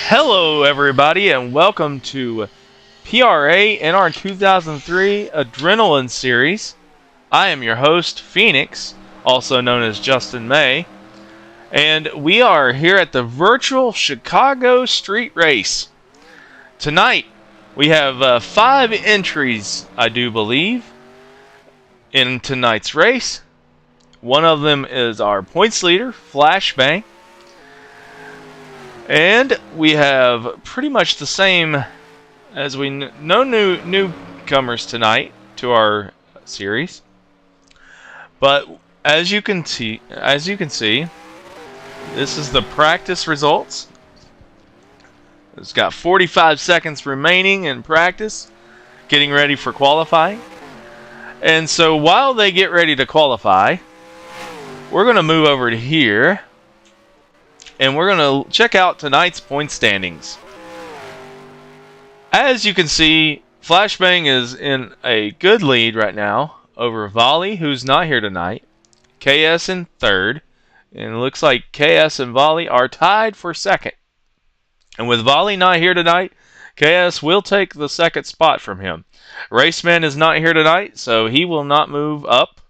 Hello, everybody, and welcome to PRA NR2003 Adrenaline Series. I am your host, Phoenix, also known as Justin May, and we are here at the virtual Chicago Street Race. Tonight, we have 5 entries, I do believe, in tonight's race. One of them is our points leader, Flashbang. And we have pretty much the same as no newcomers tonight to our series. But as you can see, this is the practice results. It's got 45 seconds remaining in practice, getting ready for qualifying. And so while they get ready to qualify, we're going to move over to here. And we're going to check out tonight's point standings. As you can see, Flashbang is in a good lead right now over Volley, who's not here tonight. KS in third. And it looks like KS and Volley are tied for second. And with Volley not here tonight, KS will take the second spot from him. Raceman is not here tonight, so he will not move up.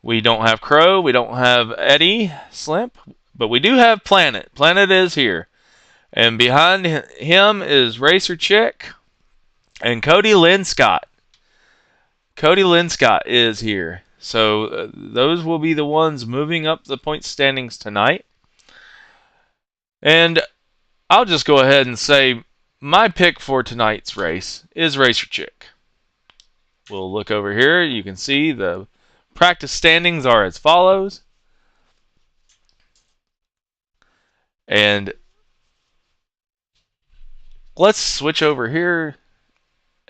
We don't have Crow. We don't have Eddie Slimp. But we do have Planet. Planet is here. And behind him is Racer Chick and Cody Lynn Scott. Cody Lynn Scott is here. So those will be the ones moving up the point standings tonight. And I'll just go ahead and say my pick for tonight's race is Racer Chick. We'll look over here. You can see the practice standings are as follows. And let's switch over here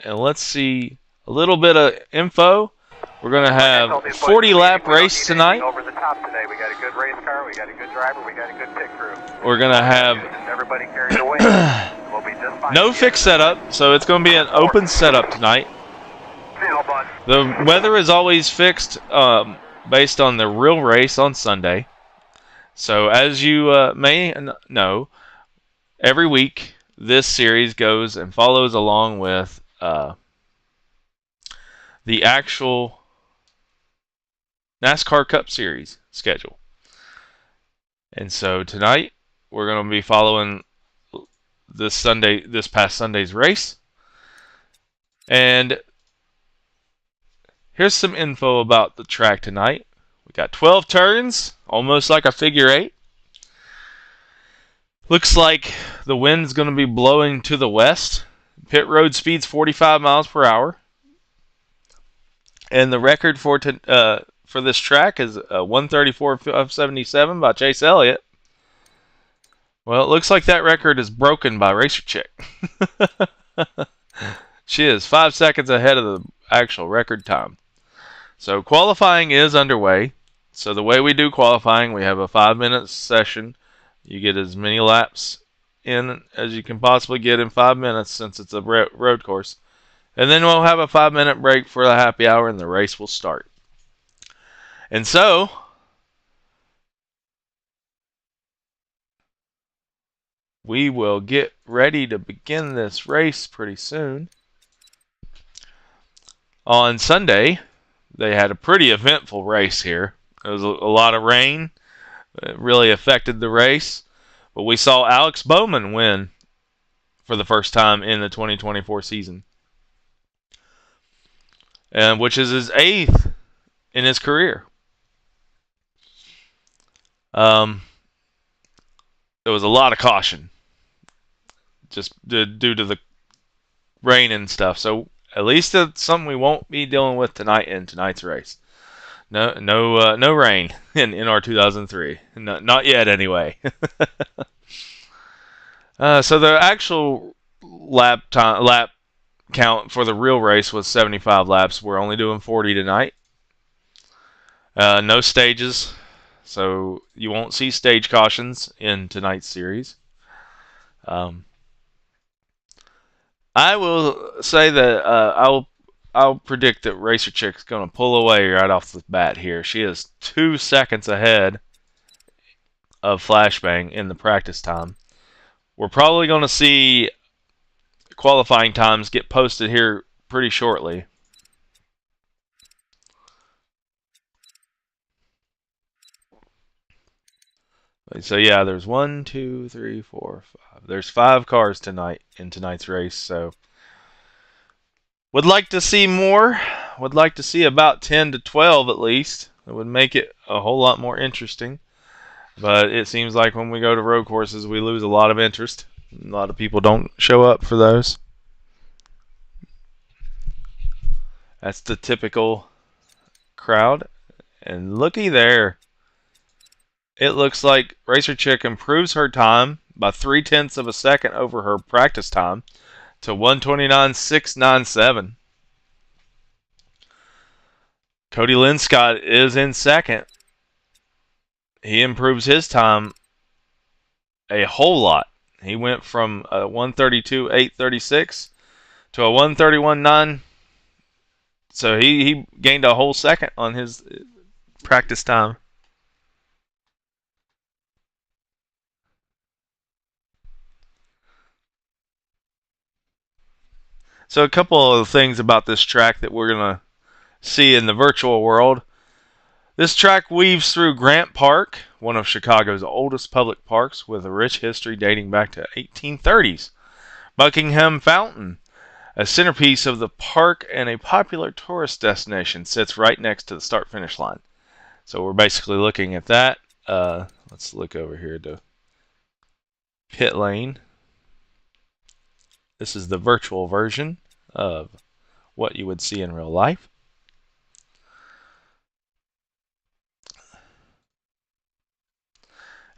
and let's see a little bit of info. We're going to have a 40-lap race tonight. Over the top today. We got a good race car, we got a good driver, we got a good pit crew. We're going to have everybody carried away. We'll be just fine. No fixed setup, so it's going to be an open setup tonight. The weather is always fixed based on the real race on Sunday. So as you may know, every week this series goes and follows along with the actual NASCAR Cup Series schedule. And so tonight we're going to be following this past Sunday's race. And here's some info about the track tonight. We got 12 turns, almost like a figure 8. Looks like the wind's going to be blowing to the west. Pit road speed's 45 miles per hour. And the record for this track is 134.77 by Chase Elliott. Well, it looks like that record is broken by Racer Chick. She is 5 seconds ahead of the actual record time. So qualifying is underway. So the way we do qualifying, we have a 5-minute session. You get as many laps in as you can possibly get in 5 minutes since it's a road course. And then we'll have a 5-minute break for the happy hour and the race will start. And so, we will get ready to begin this race pretty soon. On Sunday, they had a pretty eventful race here. There was a lot of rain. It really affected the race. But we saw Alex Bowman win for the first time in the 2024 season. Which is his 8th in his career. There was a lot of caution. Just due to the rain and stuff. So at least it's something we won't be dealing with tonight in tonight's race. No rain in NR2003. Not yet, anyway. So the actual lap count for the real race was 75 laps. We're only doing 40 tonight. No stages, so you won't see stage cautions in tonight's series. I will say that I'll predict that Racer Chick's going to pull away right off the bat here. She is 2 seconds ahead of Flashbang in the practice time. we're probably going to see qualifying times get posted here pretty shortly. So yeah, there's 1, 2, 3, 4, 5. There's 5 cars tonight in tonight's race. So would like to see more. Would like to see about 10 to 12 at least. It would make it a whole lot more interesting. But it seems like when we go to road courses, we lose a lot of interest. A lot of people don't show up for those. That's the typical crowd. And looky there. It looks like Racer Chick improves her time by 0.3 of a second over her practice time to 1:29.697. Cody Linscott is in second. He improves his time a whole lot. He went from a 1:32.836 to a 1:31.9. So he gained a whole second on his practice time. So a couple of things about this track that we're going to see in the virtual world. This track weaves through Grant Park, one of Chicago's oldest public parks with a rich history dating back to 1830s. Buckingham Fountain, a centerpiece of the park and a popular tourist destination, sits right next to the start-finish line. So we're basically looking at that. Let's look over here to pit lane. This is the virtual version of what you would see in real life.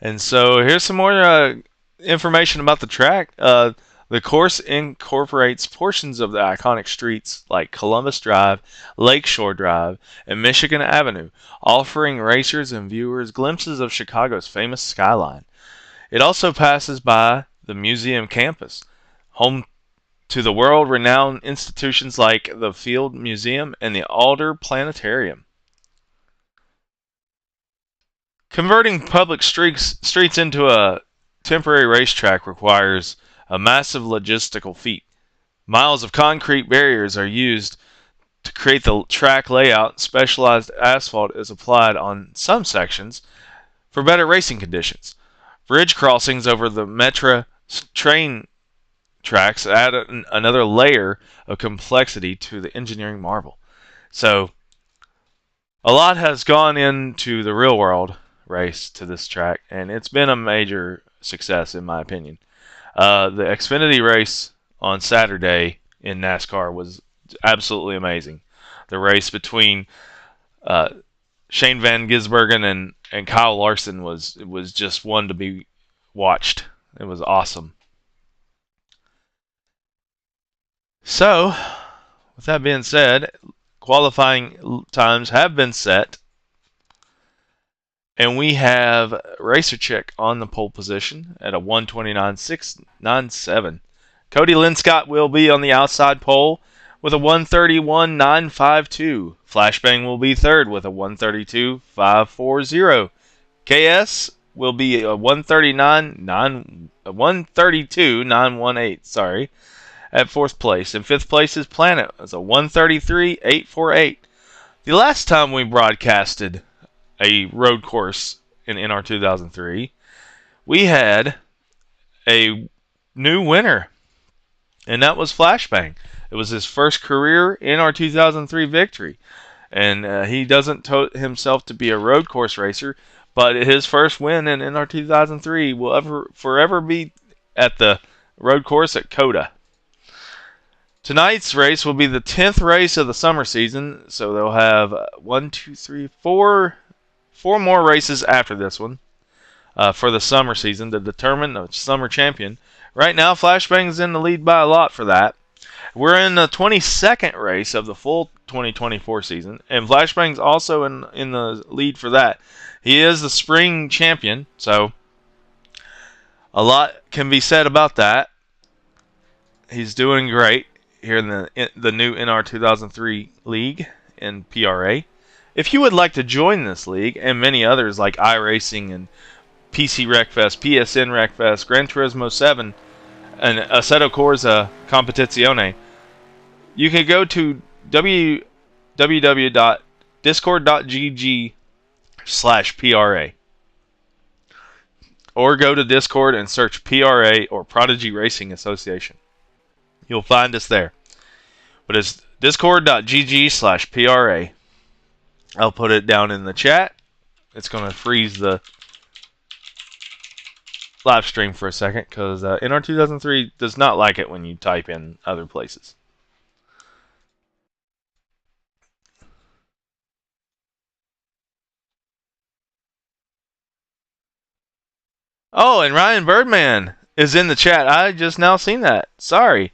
And so here's some more information about the track. The course incorporates portions of the iconic streets like Columbus Drive, Lakeshore Drive, and Michigan Avenue, offering racers and viewers glimpses of Chicago's famous skyline. It also passes by the museum campus, home to the world-renowned institutions like the Field Museum and the Alder Planetarium. Converting public streets into a temporary racetrack requires a massive logistical feat. Miles of concrete barriers are used to create the track layout. Specialized asphalt is applied on some sections for better racing conditions. Bridge crossings over the Metra train tracks add another layer of complexity to the engineering marvel. So, a lot has gone into the real world race to this track, and it's been a major success in my opinion. The Xfinity race on Saturday in NASCAR was absolutely amazing. The race between Shane Van Gisbergen and Kyle Larson was just one to be watched. It was awesome. So, with that being said, qualifying times have been set. And we have Racer Chick on the pole position at a 1:29.697. Cody Linscott will be on the outside pole with a 1:31.952. Flashbang will be third with a 1:32.540. KS will be a 1:32.918. Sorry, at fourth place. In fifth place is Planet as a 1:33.848. The last time we broadcasted a road course in NR 2003, we had a new winner, and that was Flashbang. It was his first career NR 2003 victory, and he doesn't tote himself to be a road course racer, but his first win in NR 2003 will forever be at the road course at Coda. Tonight's race will be the 10th race of the summer season, so they'll have 4 more races after this one for the summer season to determine the summer champion. Right now, Flashbang's in the lead by a lot for that. We're in the 22nd race of the full 2024 season, and Flashbang's also in the lead for that. He is the spring champion, so a lot can be said about that. He's doing great here in the new NR 2003 league in PRA. If you would like to join this league and many others like iRacing and PC Wreckfest, PSN Wreckfest, Gran Turismo 7, and Assetto Corsa Competizione, you can go to www.discord.gg/PRA or go to Discord and search PRA or Prodigy Racing Association. You'll find us there. But it's discord.gg/PRA. I'll put it down in the chat. It's going to freeze the live stream for a second because NR2003 does not like it when you type in other places. Oh, and Ryan Birdman is in the chat. I just now seen that. Sorry.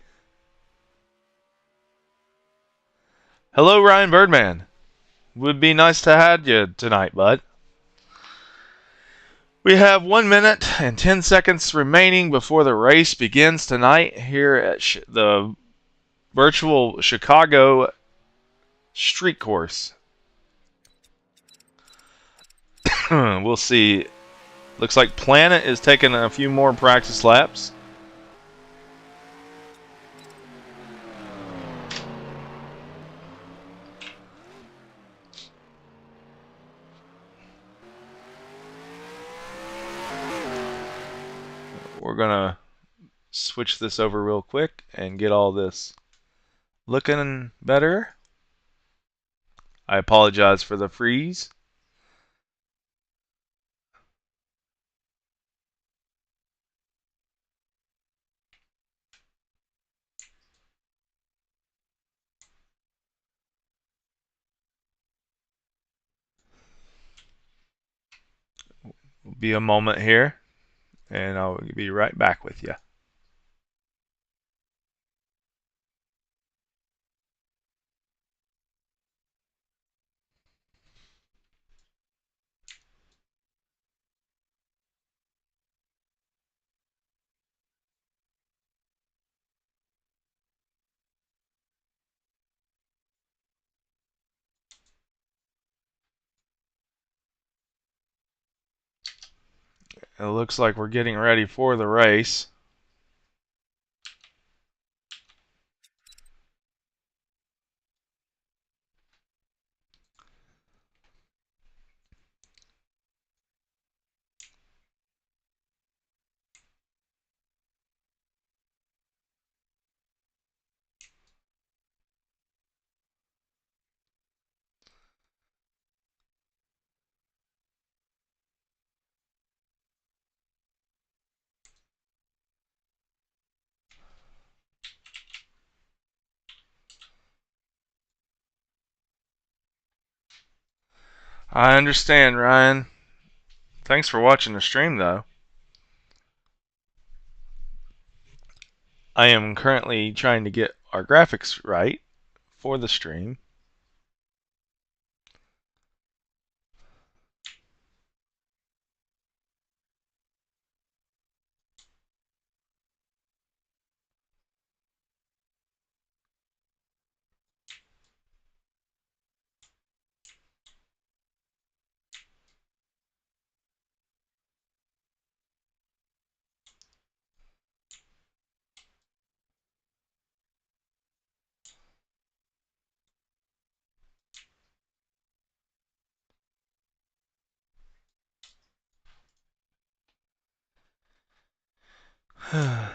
Hello, Ryan Birdman. Would be nice to have you tonight, bud. We have 1 minute and 10 seconds remaining before the race begins tonight here at the virtual Chicago street course. We'll see. Looks like Planet is taking a few more practice laps. We're going to switch this over real quick and get all this looking better. I apologize for the freeze. Will be a moment here, and I'll be right back with you. It looks like we're getting ready for the race. I understand, Ryan. Thanks for watching the stream, though. I am currently trying to get our graphics right for the stream. The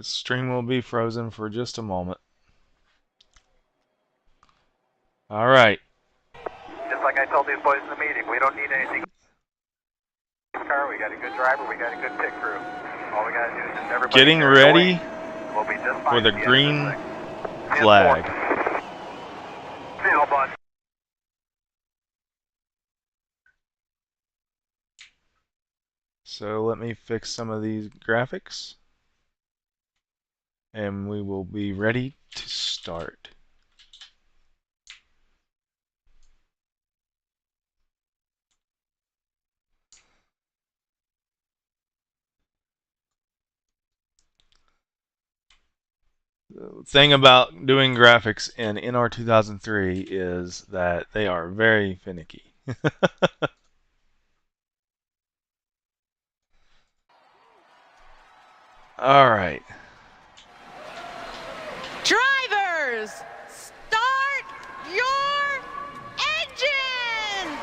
stream will be frozen for just a moment. All right. Just like I told these boys in the meeting, we don't need anything. Car, we got a good driver, we got a good pit crew. All we got to do is just everybody Getting ready we'll be just for fine the at green end of this thing. flag. Seal, bud. So let me fix some of these graphics, and we will be ready to start. The thing about doing graphics in NR2003 is that they are very finicky. All right. Drivers, start your engines!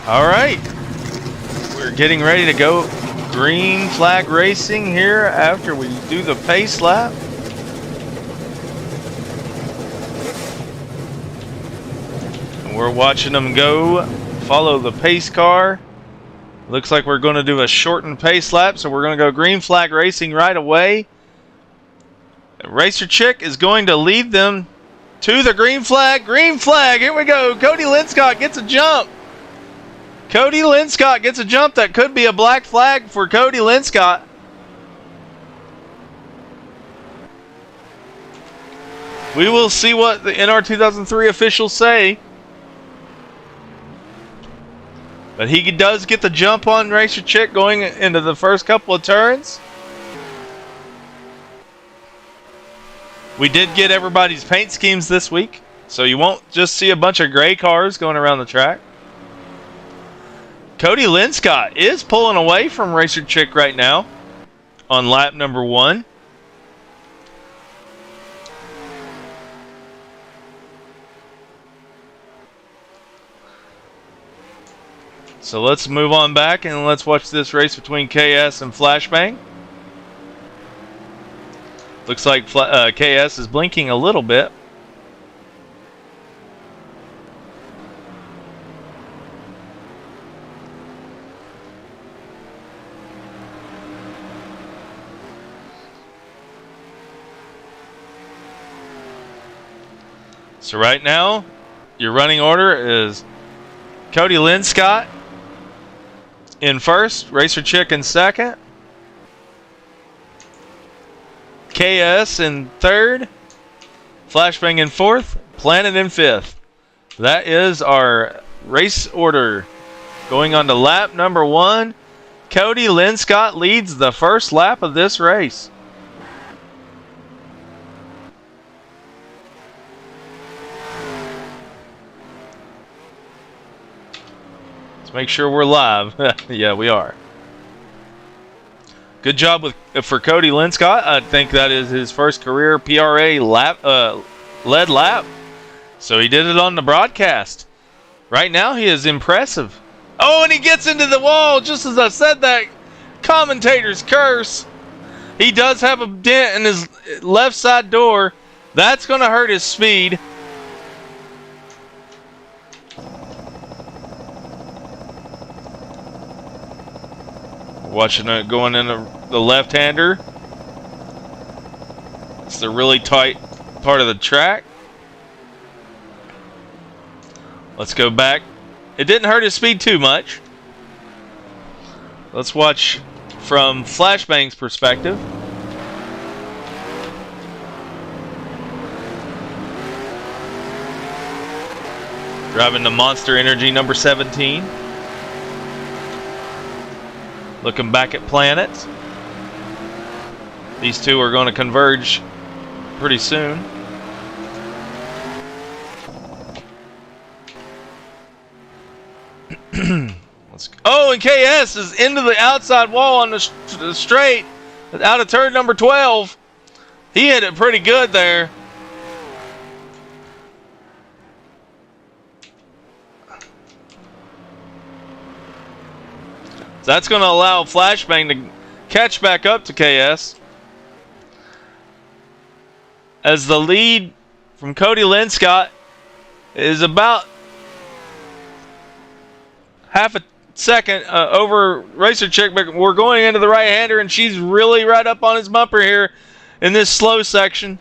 All right. We're getting ready to go green flag racing here after we do the pace lap. And we're watching them go, follow the pace car. Looks like we're going to do a shortened pace lap, so we're going to go green flag racing right away. Racer Chick is going to lead them to the green flag. Green flag, here we go. Cody Linscott gets a jump. Cody Linscott gets a jump. That could be a black flag for Cody Linscott. We will see what the NR 2003 officials say. But he does get the jump on Racer Chick going into the first couple of turns. We did get everybody's paint schemes this week, so you won't just see a bunch of gray cars going around the track. Cody Linscott is pulling away from Racer Chick right now on lap number 1. So let's move on back and let's watch this race between KS and Flashbang. Looks like KS is blinking a little bit. So right now, your running order is Cody Linscott in first, Racer Chick in second, KS in third, Flashbang in fourth, Planet in fifth. That is our race order. Going on to lap number 1, Cody Linscott leads the first lap of this race. Let's make sure we're live. Yeah, we are. Good job for Cody Linscott. I think that is his first career PRA led lap. So he did it on the broadcast. Right now he is impressive. Oh, and he gets into the wall just as I said that. Commentator's curse. He does have a dent in his left side door. That's going to hurt his speed. Watching it going into the left-hander. It's the really tight part of the track. Let's go back. It didn't hurt his speed too much. Let's watch from Flashbang's perspective. Driving the Monster Energy number 17. Looking back at Planet. These two are going to converge pretty soon. Oh, and KS is into the outside wall on the straight out of turn number 12. He hit it pretty good there. So that's going to allow Flashbang to catch back up to KS. As the lead from Cody Linscott is about half a second over Racer Chick, but we're going into the right-hander, and she's really right up on his bumper here in this slow section.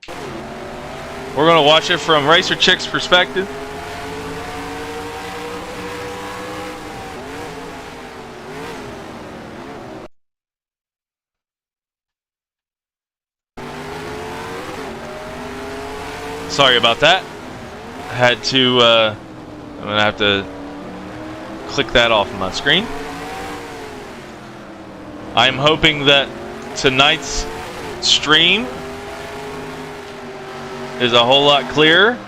We're going to watch it from Racer Chick's perspective. Sorry about that. I had to, I'm going to have to click that off of my screen. I'm hoping that tonight's stream is a whole lot clearer.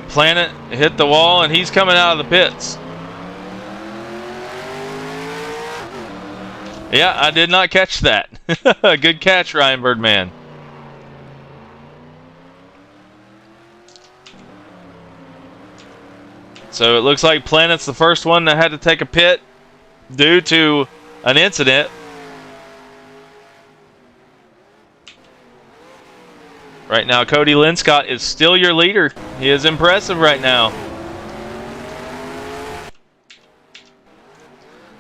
Planet hit the wall and he's coming out of the pits. Yeah, I did not catch that. Good catch, Ryan Birdman. So it looks like Planet's the first one that had to take a pit due to an incident. Right now, Cody Linscott is still your leader. He is impressive right now.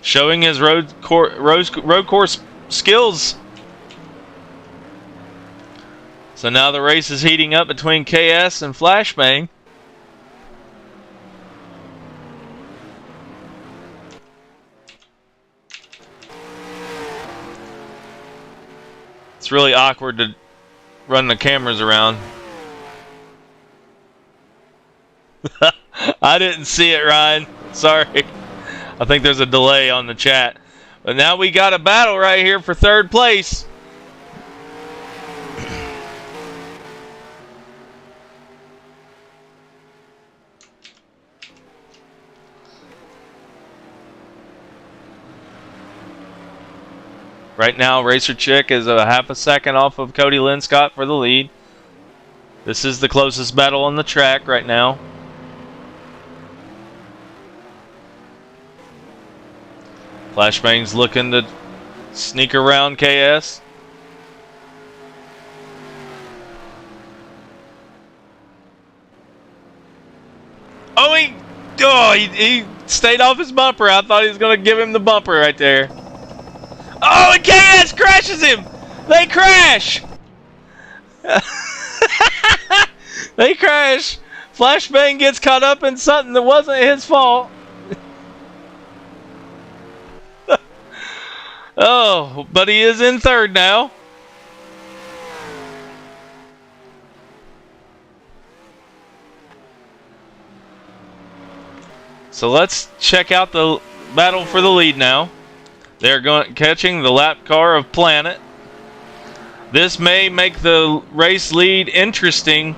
Showing his road course skills. So now the race is heating up between KS and Flashbang. It's really awkward to run the cameras around. I didn't see it, Ryan. Sorry. I think there's a delay on the chat. But now we got a battle right here for third place. Right now, Racer Chick is a half a second off of Cody Linscott for the lead. This is the closest battle on the track right now. Flashbang's looking to sneak around KS. Oh, he stayed off his bumper. I thought he was going to give him the bumper right there. Oh, and KS crashes him. They crash. They crash. Flashbang gets caught up in something that wasn't his fault. Oh, but he is in third now. So let's check out the battle for the lead now. They're catching the lap car of Planet. This may make the race lead interesting.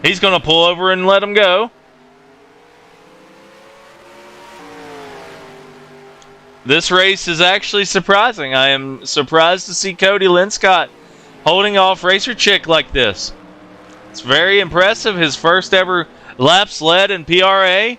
He's going to pull over and let him go. This race is actually surprising. I am surprised to see Cody Linscott holding off Racer Chick like this. It's very impressive. His first ever laps led in PRA.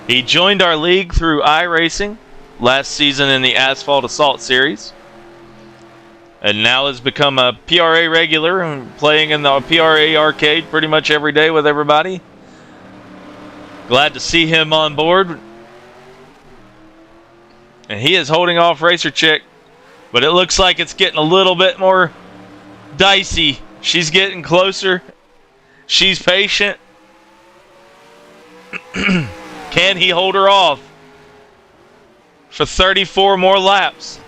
He joined our league through iRacing last season in the Asphalt Assault Series. And now has become a PRA regular and playing in the PRA arcade pretty much every day with everybody. Glad to see him on board. And he is holding off Racer Chick, but it looks like it's getting a little bit more dicey. She's getting closer. She's patient. Can he hold her off for 34 more laps?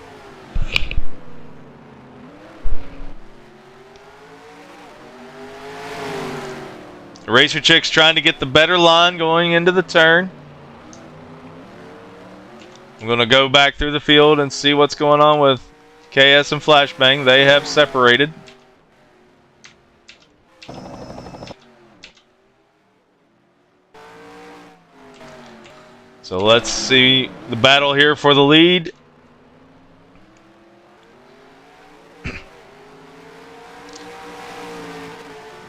Racer Chick's trying to get the better line going into the turn. I'm going to go back through the field and see what's going on with KS and Flashbang. They have separated. So let's see the battle here for the lead.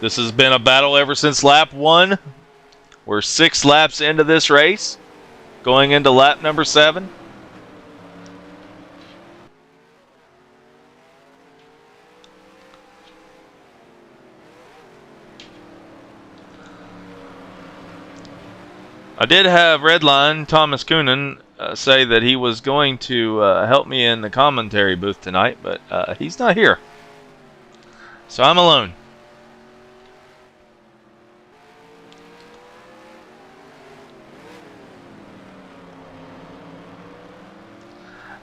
This has been a battle ever since lap 1. We're 6 laps into this race, going into lap number 7. I did have Redline Thomas Coonan say that he was going to help me in the commentary booth tonight, but he's not here. So I'm alone.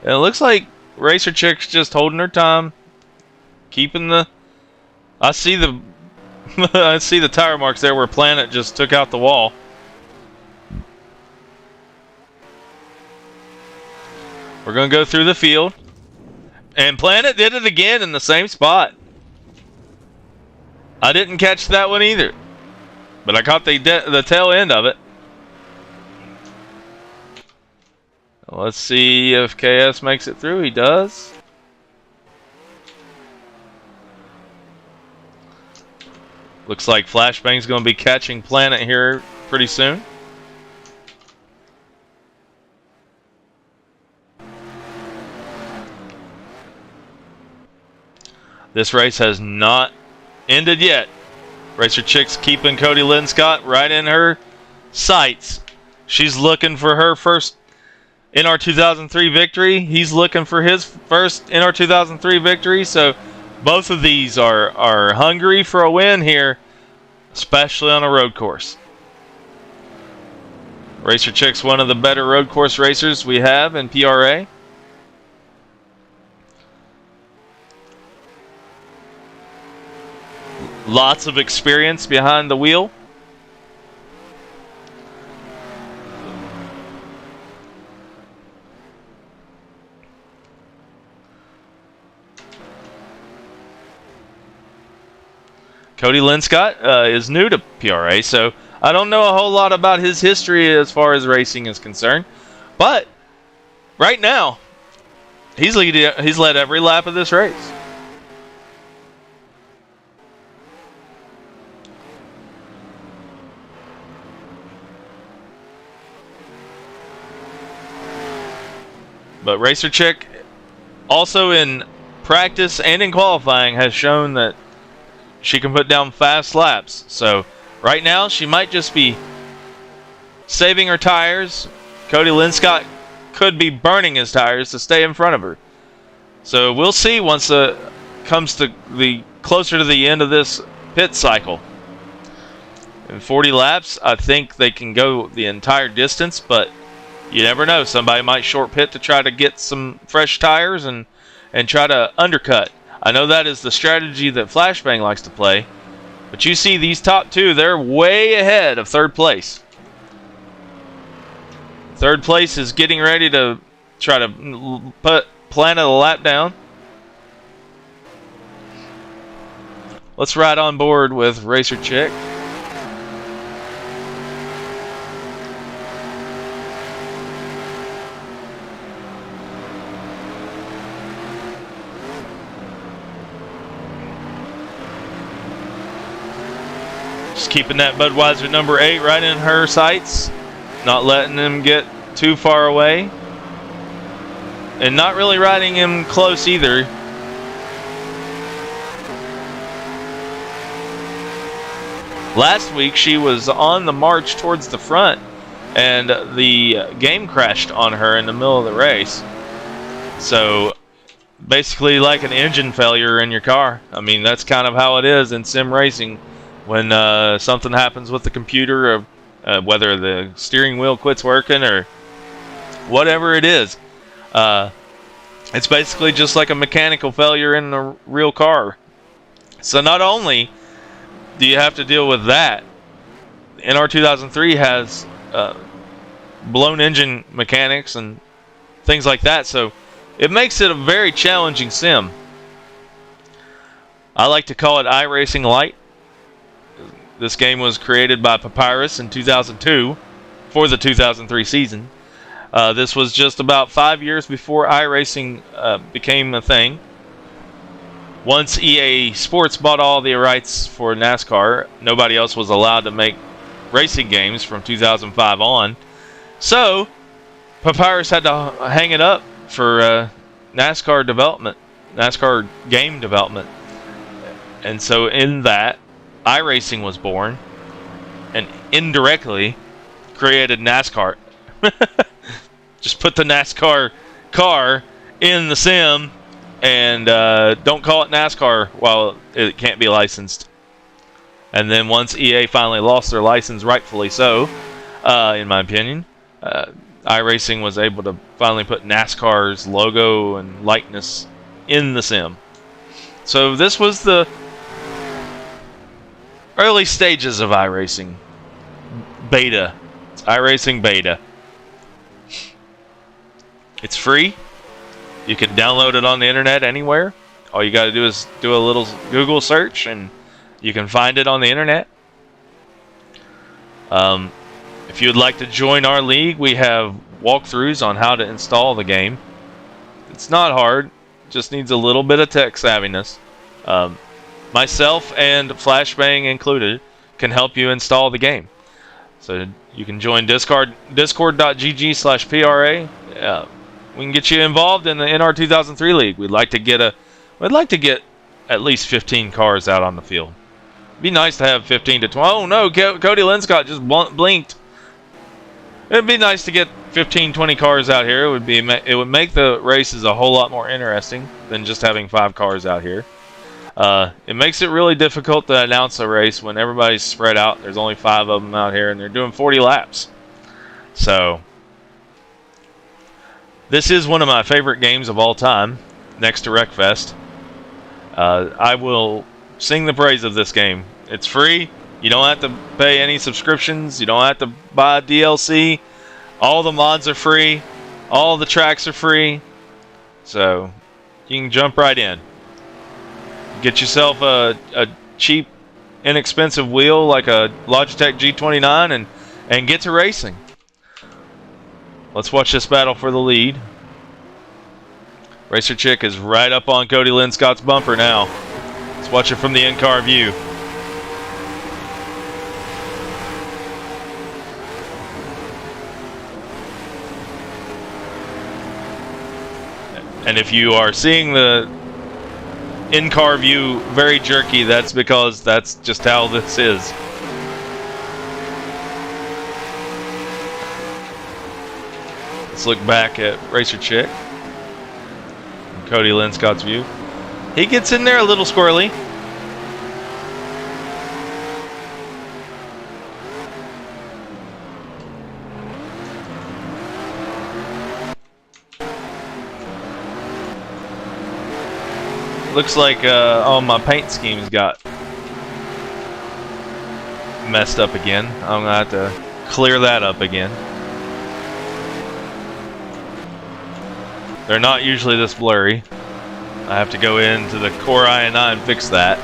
And it looks like Racer Chick's just holding her time, keeping the... I see the I see the tire marks there where Planet just took out the wall. We're going to go through the field. And Planet did it again in the same spot. I didn't catch that one either. But I caught the tail end of it. Let's see if KS makes it through. He does. Looks like Flashbang's going to be catching Planet here pretty soon. This race has not ended yet. Racer Chick's keeping Cody Linscott right in her sights. She's looking for her first NR2003 victory. He's looking for his first NR2003 victory. So both of these are hungry for a win here, especially on a road course. Racer Chick's one of the better road course racers we have in PRA. Lots of experience behind the wheel. Cody Linscott is new to PRA, so I don't know a whole lot about his history as far as racing is concerned. But right now, he's led every lap of this race. But Racer Chick, also in practice and in qualifying, has shown that she can put down fast laps. So right now, she might just be saving her tires. Cody Linscott could be burning his tires to stay in front of her. So we'll see once it comes to the closer to the end of this pit cycle. In 40 laps, I think they can go the entire distance, but you never know. Somebody might short pit to try to get some fresh tires and try to undercut. I know that is the strategy that Flashbang likes to play. But you see these top two, they're way ahead of third place. Third place is getting ready to try to put Planet a lap down. Let's ride on board with Racer Chick. Just keeping that Budweiser number 8 right in her sights. Not letting him get too far away. And not really riding him close either. Last week she was on the march towards the front and the game crashed on her in the middle of the race. So basically like an engine failure in your car. I mean, that's kind of how it is in sim racing. When something happens with the computer, or whether the steering wheel quits working or whatever it is, it's basically just like a mechanical failure in a real car. So not only do you have to deal with that, NR2003 has blown engine mechanics and things like that, so it makes it a very challenging sim. I like to call it iRacing Light. This game was created by Papyrus in 2002 for the 2003 season. This was just about 5 years before iRacing became a thing. Once EA Sports bought all the rights for NASCAR, nobody else was allowed to make racing games from 2005 on. So Papyrus had to hang it up for NASCAR development, NASCAR game development. And so in that, iRacing was born and indirectly created NASCAR. Just put the NASCAR car in the sim and don't call it NASCAR while it can't be licensed. And then once EA finally lost their license, rightfully so, in my opinion, iRacing was able to finally put NASCAR's logo and likeness in the sim. So this was the early stages of iRacing. Beta. It's iRacing Beta. It's free. You can download it on the internet anywhere. All you got to do is do a little Google search and you can find it on the internet. If you would like to join our league, we have walkthroughs on how to install the game. It's not hard, just needs a little bit of tech savviness. Myself and Flashbang included can help you install the game. So you can join discord.gg/pra. We can get you involved in the NR2003 league. We'd like to get at least 15 cars out on the field. It'd be nice to have 15 to 20. Oh no, Cody Linscott just blinked. It'd be nice to get 15, 20 cars out here. It would make the races a whole lot more interesting than just having 5 cars out here. It makes it really difficult to announce a race when everybody's spread out. There's only 5 of them out here, and they're doing 40 laps. So, this is one of my favorite games of all time, next to Wreckfest. I will sing the praise of this game. It's free. You don't have to pay any subscriptions. You don't have to buy DLC. All the mods are free. All the tracks are free. So, you can jump right in. Get yourself a cheap, inexpensive wheel like a Logitech G29 and get to racing. Let's watch this battle for the lead. Racer Chick is right up on Cody Linscott's bumper now. Let's watch it from the in-car view. And if you are seeing the in-car view very jerky, that's because that's just how this is. Let's look back at Racer Chick. Cody Linscott's view. He gets in there a little squirrely. Looks like all my paint schemes got messed up again. I'm gonna have to clear that up again. They're not usually this blurry. I have to go into the Core INI and fix that.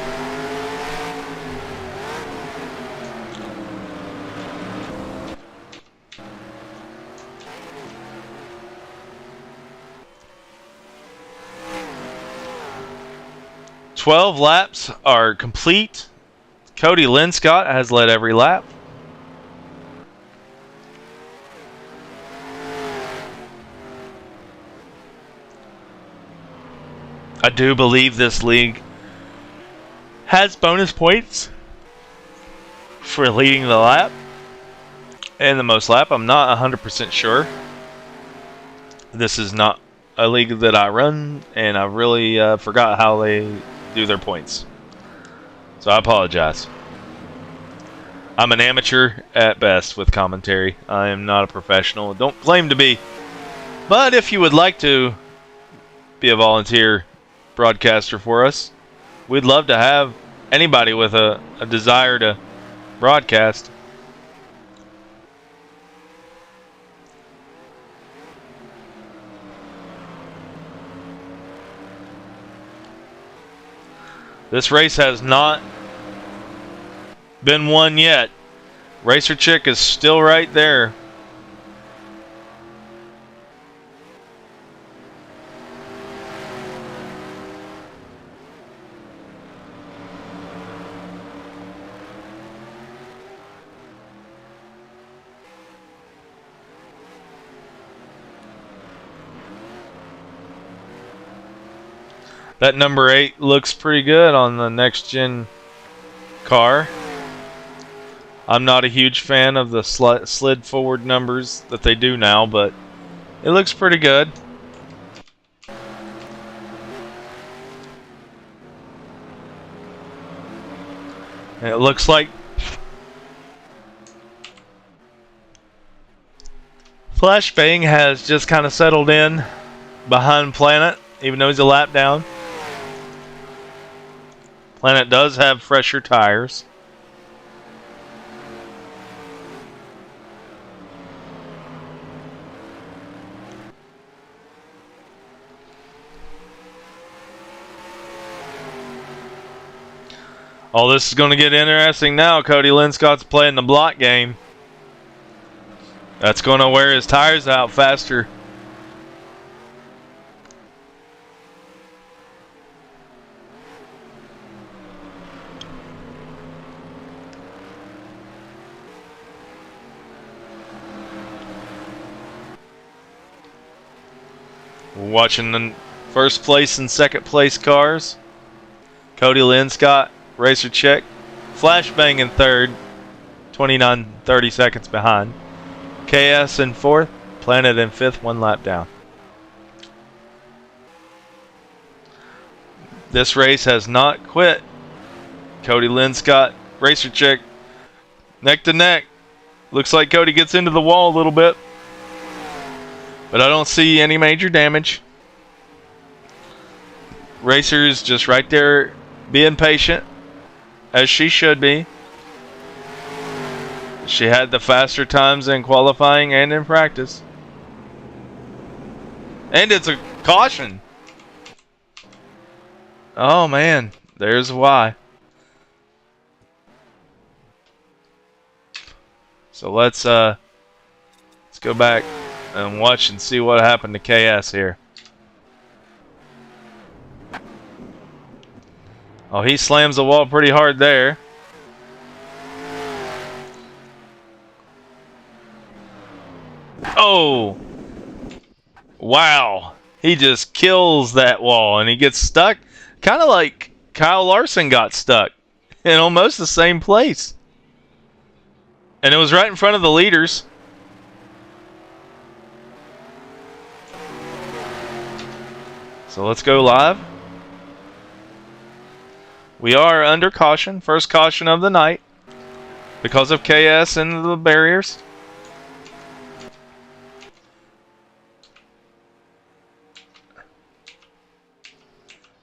"12 laps are complete. Cody Linscott has led every lap. I do believe this league has bonus points for leading the lap and the most lap. I'm not 100% sure. This is not a league that I run, and I really forgot how they do their points. So I apologize. I'm an amateur at best with commentary. I am not a professional. Don't claim to be. But if you would like to be a volunteer broadcaster for us, we'd love to have anybody with a desire to broadcast. This race has not been won yet. Racer Chick is still right there. That number 8 looks pretty good on the next gen car. I'm not a huge fan of the slid forward numbers that they do now, but it looks pretty good. And it looks like Flashbang has just kind of settled in behind Planet, even though he's a lap down. Planet does have fresher tires. Oh, this is going to get interesting now. Cody Linscott's playing the block game. That's going to wear his tires out faster. We're watching the first place and second place cars. Cody Linscott, Racer Check, Flashbang in third, 29-30 seconds behind. KS in fourth, Planet in fifth, 1 lap down. This race has not quit. Cody Linscott, Racer Check, neck to neck. Looks like Cody gets into the wall a little bit, but I don't see any major damage. Racer's just right there being patient, as she should be. She had the faster times in qualifying and in practice. And it's a caution. Oh man, there's why. So let's go back and watch and see what happened to KS here. Oh, he slams the wall pretty hard there. Oh! Wow. He just kills that wall and he gets stuck. Kind of like Kyle Larson got stuck in almost the same place. And it was right in front of the leaders. So let's go live. We are under caution. First caution of the night. Because of KS and the barriers.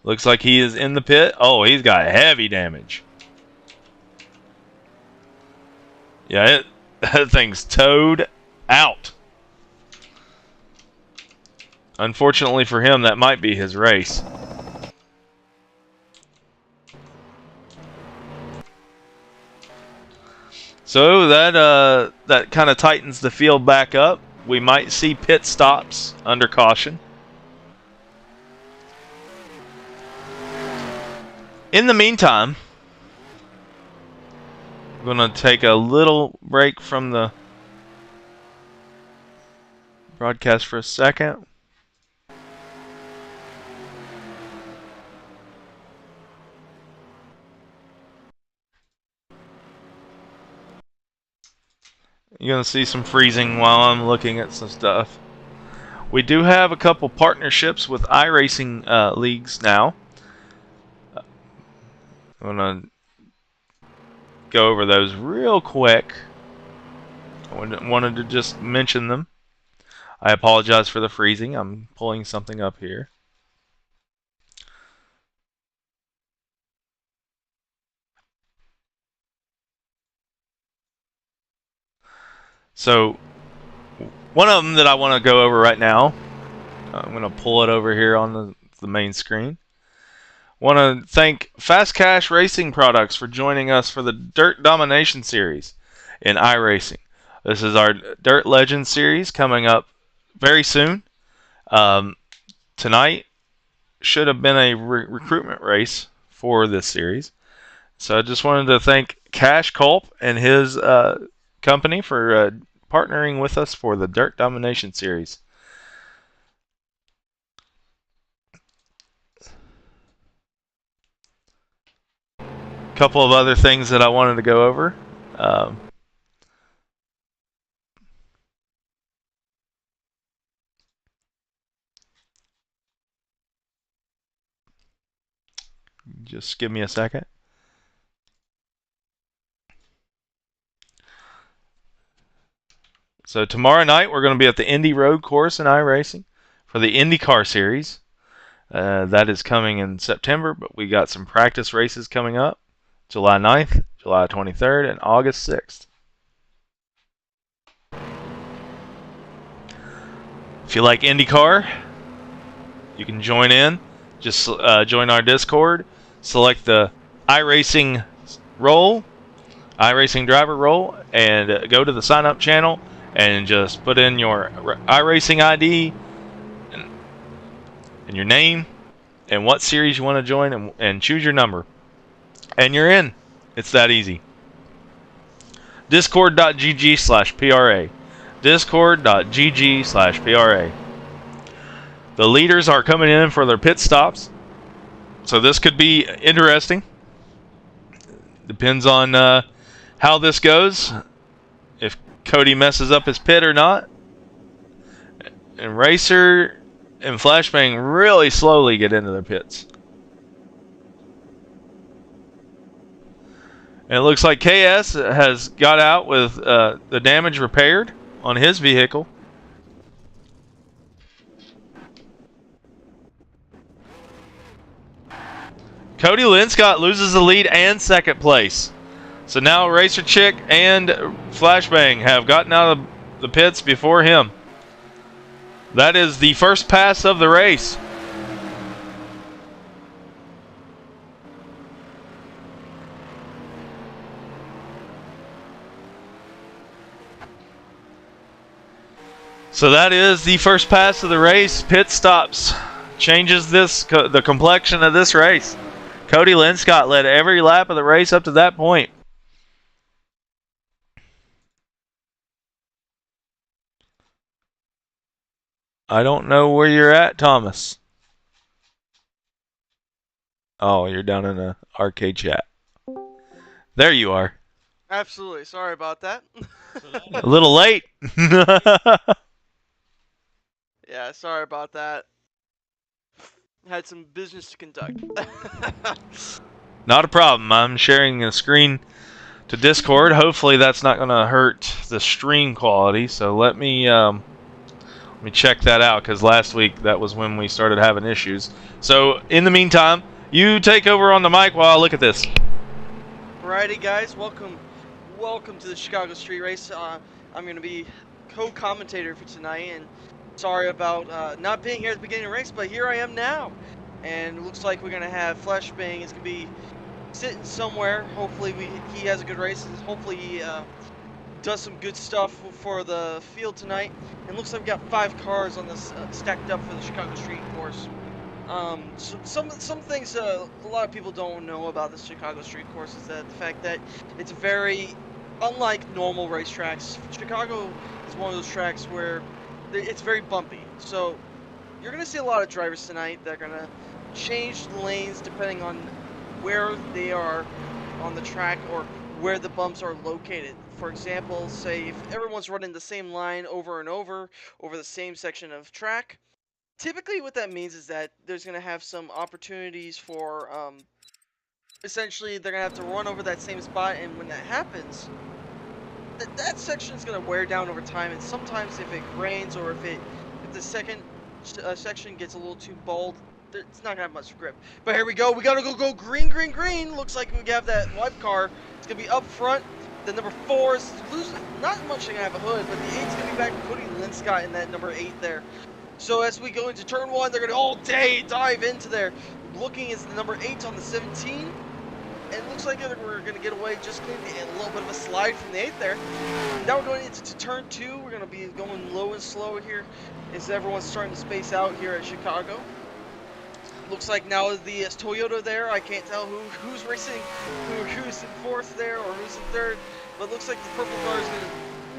Looks like he is in the pit. Oh, he's got heavy damage. Yeah, that thing's towed out. Unfortunately for him, that might be his race. So that kind of tightens the field back up. We might see pit stops under caution. In the meantime, I'm going to take a little break from the broadcast for a second. You're going to see some freezing while I'm looking at some stuff. We do have a couple partnerships with iRacing leagues now. I'm going to go over those real quick. I wanted to just mention them. I apologize for the freezing. I'm pulling something up here. So, one of them that I want to go over right now, I'm going to pull it over here on the main screen. Want to thank Fast Cash Racing Products for joining us for the Dirt Domination Series in iRacing. This is our Dirt Legend Series coming up very soon. Tonight should have been a recruitment race for this series. So I just wanted to thank Cash Culp and his company for partnering with us for the Dirt Domination Series. Couple of other things that I wanted to go over. Just give me a second. So tomorrow night we're going to be at the Indy Road Course in iRacing for the IndyCar Series. That is coming in September, but we got some practice races coming up. July 9th, July 23rd, and August 6th. If you like IndyCar, you can join in. Just join our Discord. Select the iRacing role, iRacing driver role, and go to the sign up channel and just put in your iRacing ID and your name and what series you want to join and choose your number. And you're in. It's that easy. Discord.gg/PRA. Discord.gg/PRA. The leaders are coming in for their pit stops. So this could be interesting. Depends on how this goes. If Cody messes up his pit or not. And Racer and Flashbang really slowly get into their pits. And it looks like KS has got out with the damage repaired on his vehicle. Cody Linscott loses the lead and second place. So now Racer Chick and Flashbang have gotten out of the pits before him. That is the first pass of the race. So that is the first pass of the race. Pit stops. Changes the complexion of this race. Cody Linscott led every lap of the race up to that point. I don't know where you're at, Thomas. Oh, you're down in the arcade chat. There you are. Absolutely. Sorry about that. A little late. Yeah, sorry about that. Had some business to conduct. Not a problem. I'm sharing a screen to Discord. Hopefully that's not going to hurt the stream quality. So let me check that out, because last week that was when we started having issues. So in the meantime, you take over on the mic while I look at this. Alrighty, guys, welcome to the Chicago Street Race. I'm going to be co-commentator for tonight, and sorry about not being here at the beginning of the race, but here I am now. And it looks like we're going to have Flashbang is going to be sitting somewhere. Hopefully he has a good race. Hopefully he does some good stuff for the field tonight. And looks like we got 5 cars on this stacked up for the Chicago Street course. So some things a lot of people don't know about the Chicago Street course is that the fact that it's very unlike normal racetracks. Chicago is one of those tracks where it's very bumpy. So you're going to see a lot of drivers tonight that are going to change the lanes depending on where they are on the track or where the bumps are located. For example, say if everyone's running the same line over and over the same section of track, typically what that means is that there's going to have some opportunities for essentially they're going to have to run over that same spot, and when that happens, that section is going to wear down over time. And sometimes if it rains or if the second section gets a little too bold, it's not going to have much grip. But here we go. We got to go green, green, green. Looks like we have that wipe car. It's going to be up front. The number 4 is losing. Not much going to have a hood, but the 8's going to be back putting Linscott in that number 8 there. So as we go into turn 1, they're going to all day dive into there. Looking is the number 8 on the 17. And it looks like we're going to get away just clean. A little bit of a slide from the 8 there. Now we're going into turn 2. We're going to be going low and slow here as everyone's starting to space out here at Chicago. Looks like now the Toyota there. I can't tell who's racing, who's in 4th there or who's in 3rd. But it looks like the purple car is going to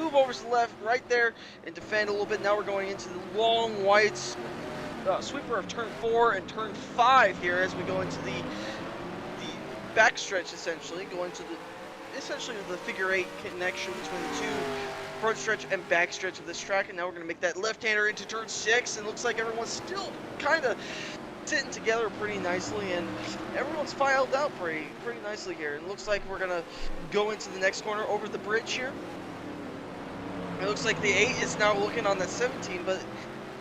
move over to the left right there and defend a little bit. Now we're going into the long white sweeper of turn 4 and turn 5 here as we go into the backstretch, essentially going to the figure 8 connection between the 2 front stretch and back stretch of this track. And now we're going to make that left-hander into turn 6, and looks like everyone's still kind of sitting together pretty nicely, and everyone's filed out pretty nicely here. It looks like we're going to go into the next corner over the bridge here. It looks like the 8 is now looking on that 17, but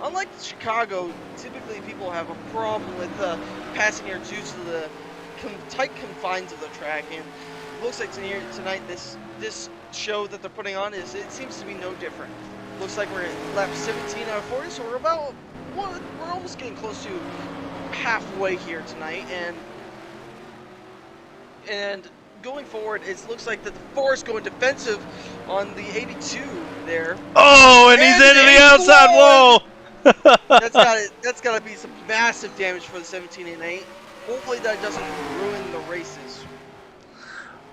unlike Chicago, typically people have a problem with passing here due to the tight confines of the track, and it looks like tonight this show that they're putting on it seems to be no different. Looks like we're at lap 17 out of 40, so we're almost getting close to halfway here tonight, and going forward, it looks like that the 4 is going defensive on the 82 there. Oh, and he's into the outside wall. That's gotta be some massive damage for the 17 and 8. Hopefully that doesn't ruin the races.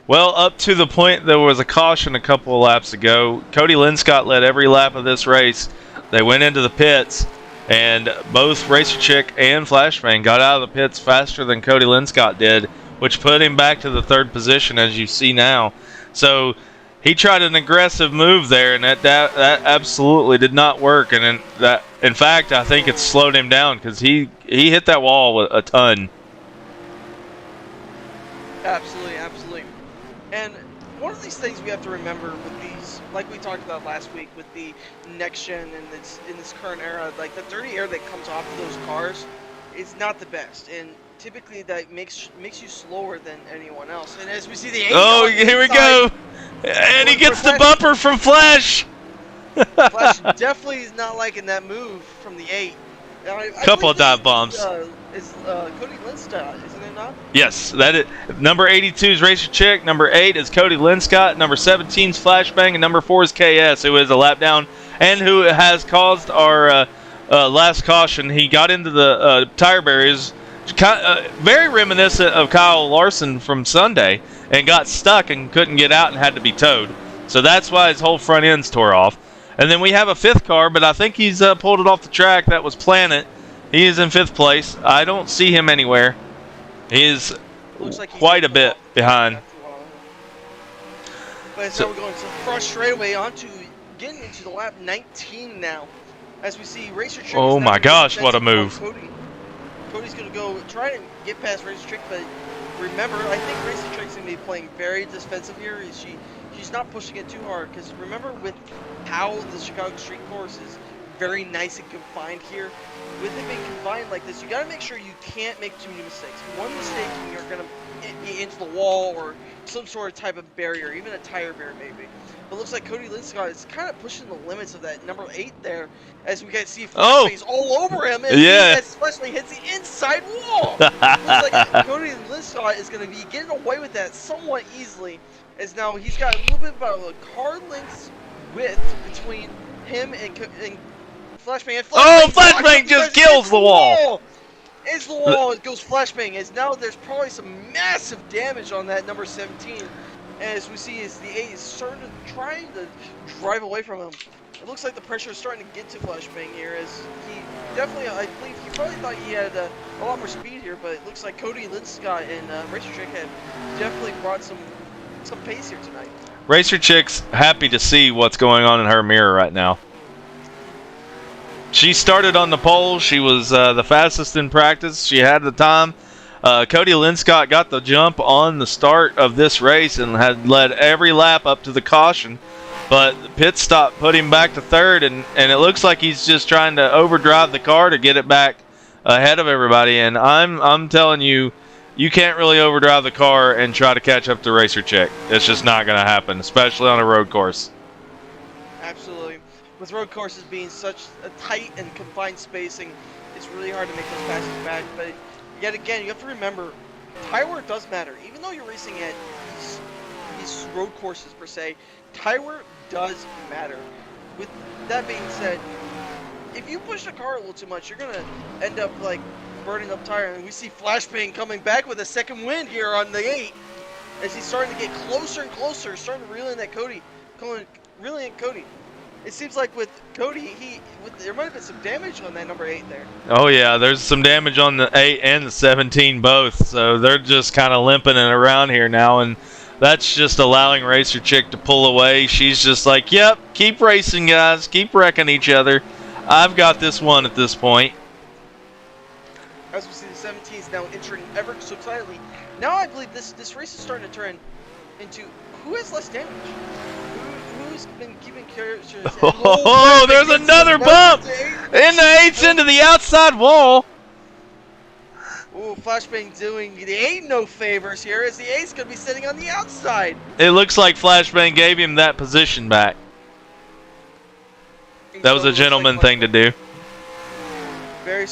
Well, up to the point there was a caution a couple of laps ago. Cody Linscott led every lap of this race. They went into the pits, and both Racer Chick and Flashbang got out of the pits faster than Cody Linscott did, which put him back to the 3rd position, as you see now. So he tried an aggressive move there, and that absolutely did not work. And in fact, I think it slowed him down because he hit that wall a ton. Absolutely, absolutely. And one of these things we have to remember with these, like we talked about last week with the next gen and in this current era, like the dirty air that comes off of those cars is not the best, and typically that makes you slower than anyone else. And as we see the 8 oh, here we go, and he gets the bumper from Flash. Flash definitely is not liking that move from the 8. Couple of dive bombs. Is Cody Linscott, isn't it not? Yes, that is. Number 82 is Racer Chick. Number 8 is Cody Linscott. Number 17 is Flashbang, and number 4 is KS, who is a lap down and who has caused our last caution. He got into the tire barriers, very reminiscent of Kyle Larson from Sunday, and got stuck and couldn't get out and had to be towed. So that's why his whole front end's tore off. And then we have a 5th car, but I think he's pulled it off the track. That was Planet. He is in 5th place. I don't see him anywhere. He is like quite a bit behind. But so we're going to cross straightaway onto getting into the lap 19 now. As we see Racer Trick. Oh my gosh, what a move. Cody's going to go try to get past Racer Trick, but remember, I think Racer Trick's going to be playing very defensive here. She's not pushing it too hard, because remember with how the Chicago Street Course is very nice and confined here, with it being confined like this, you got to make sure you can't make too many mistakes. One mistake and you're going to be into the wall or some sort of type of barrier, even a tire barrier maybe. But it looks like Cody Linscott is kind of pushing the limits of that number 8 there, as we can see Flashbang's all over him, and especially hits the inside wall. Looks like Cody Linscott is going to be getting away with that somewhat easily, as now he's got a little bit about a car length's width between him and Flashbang. Flashbang just kills the wall. It's the wall. It goes Flashbang. As now there's probably some massive damage on that number 17. As we see, as the 8 is trying to drive away from him. It looks like the pressure is starting to get to Flashbang here, as he definitely, I believe, he probably thought he had a lot more speed here, but it looks like Cody Linscott and Racer Chick have definitely brought some pace here tonight. Racer Chick's happy to see what's going on in her mirror right now. She started on the pole. She was the fastest in practice. She had the time. Cody Linscott got the jump on the start of this race and had led every lap up to the caution. But the pit stop put him back to 3rd, and it looks like he's just trying to overdrive the car to get it back ahead of everybody. And I'm telling you, you can't really overdrive the car and try to catch up to Racer Chick. It's just not going to happen, especially on a road course. Absolutely. With road courses being such a tight and confined spacing, it's really hard to make those passes back. But yet again, you have to remember, tire wear does matter. Even though you're racing at these road courses per se, tire wear does matter. With that being said, if you push the car a little too much, you're gonna end up like burning up tire. And we see Flashbang coming back with a second wind here on the 8, as he's starting to get closer and closer, starting to reel in that Cody, reeling in Cody. It seems like with Cody, there might have been some damage on that number 8 there. Oh yeah, there's some damage on the 8 and the 17 both, so they're just kind of limping it around here now, and that's just allowing Racer Chick to pull away. She's just like, yep, keep racing, guys, keep wrecking each other. I've got this one at this point. As we see, the 17s now entering ever so tightly. Now I believe this race is starting to turn into who has less damage. Who's been keeping characters? Oh, there's another bump! And the 8's into the outside wall. Ooh, Flashbang doing the 8 no favors here, as the 8's going to be sitting on the outside. It looks like Flashbang gave him that position back. That was a gentleman thing to do. Very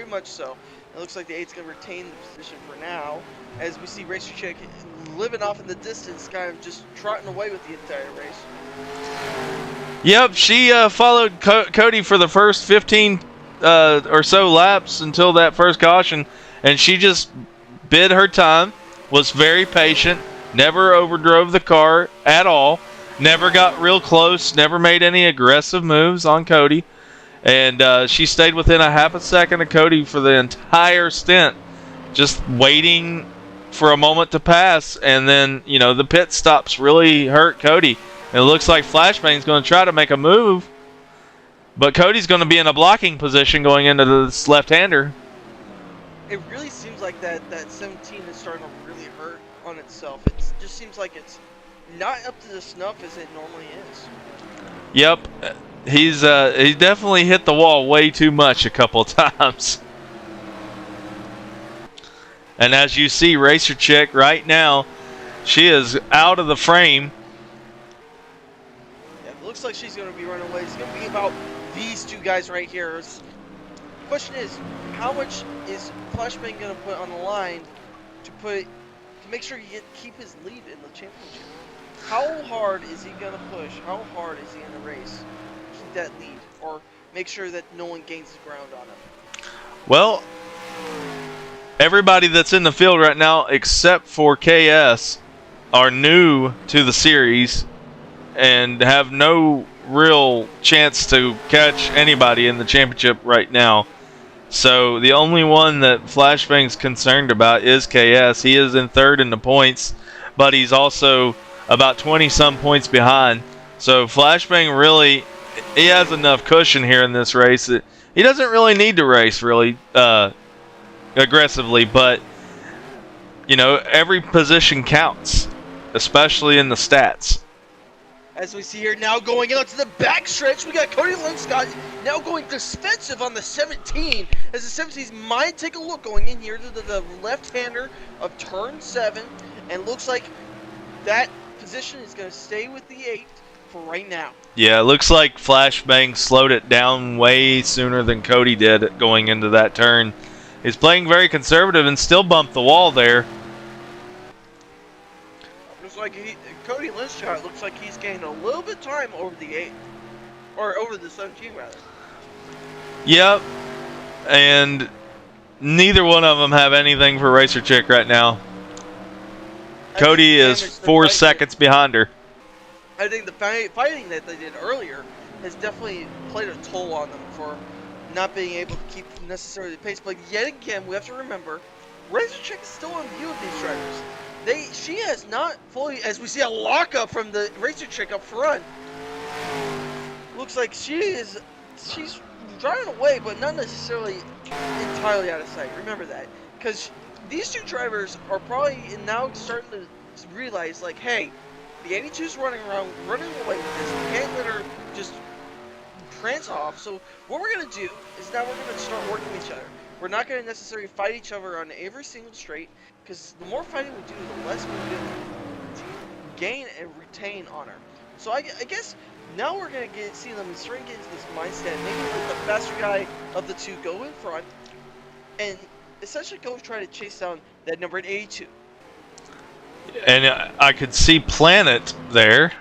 much so. It looks like the 8's going to retain the position for now, as we see Racer Chick living off in the distance, kind of just trotting away with the entire race. Yep, she followed Cody for the first 15 or so laps until that first caution, and she just bid her time, was very patient, never overdrove the car at all, never got real close, never made any aggressive moves on Cody, and she stayed within a half a second of Cody for the entire stint, just waiting for a moment to pass, and then, you know, the pit stops really hurt Cody. And it looks like Flashbang's going to try to make a move, but Cody's going to be in a blocking position going into this left-hander. It really seems like that 17 is starting to really hurt on itself. It just seems like it's not up to the snuff as it normally is. Yep, he definitely hit the wall way too much a couple of times. And as you see, Racer Chick right now, she is out of the frame. Yeah, it looks like she's going to be running away. It's going to be about these two guys right here. The question is, how much is Flashbang going to put on the line to make sure he keep his lead in the championship? How hard is he going to push? How hard is he going to race to keep that lead, or make sure that no one gains the ground on him? Well, everybody that's in the field right now, except for KS, are new to the series and have no real chance to catch anybody in the championship right now. So the only one that Flashbang's concerned about is KS. He is in third in the points, but he's also about 20-some points behind. So Flashbang really, he has enough cushion here in this race. He doesn't really need to race really aggressively, but you know, every position counts, especially in the stats. As we see here now going out to the backstretch, we got Cody Linscott now going defensive on the 17, as the 17s might take a look going in here to the left-hander of turn 7, and looks like that position is going to stay with the 8 for right now. Yeah, it looks like Flashbang slowed it down way sooner than Cody did going into that turn. He's playing very conservative and still bumped the wall there. Looks like Cody Linscott looks like he's gained a little bit of time over the 8, or over the 17 rather. Yep, and neither one of them have anything for Racer Chick right now. Cody is 4 seconds behind her. I think the fighting that they did earlier has definitely played a toll on them for not being able to keep necessarily the pace. But yet again, we have to remember, Racer Chick is still in view of these drivers. She has not fully, as we see a lockup from the Racer Chick up front. Looks like she's driving away, but not necessarily entirely out of sight. Remember that, because these two drivers are probably now starting to realize, like, hey, the 82's running away with this. We can't let her just prance off. So what we're gonna do is now we're gonna start working with each other. We're not gonna necessarily fight each other on every single straight, because the more fighting we do, the less we're going to gain and retain honor. So I guess now we're going to see them starting to get into this mindset. Maybe let the faster guy of the two go in front and essentially go try to chase down that number 82. And I could see Planet there.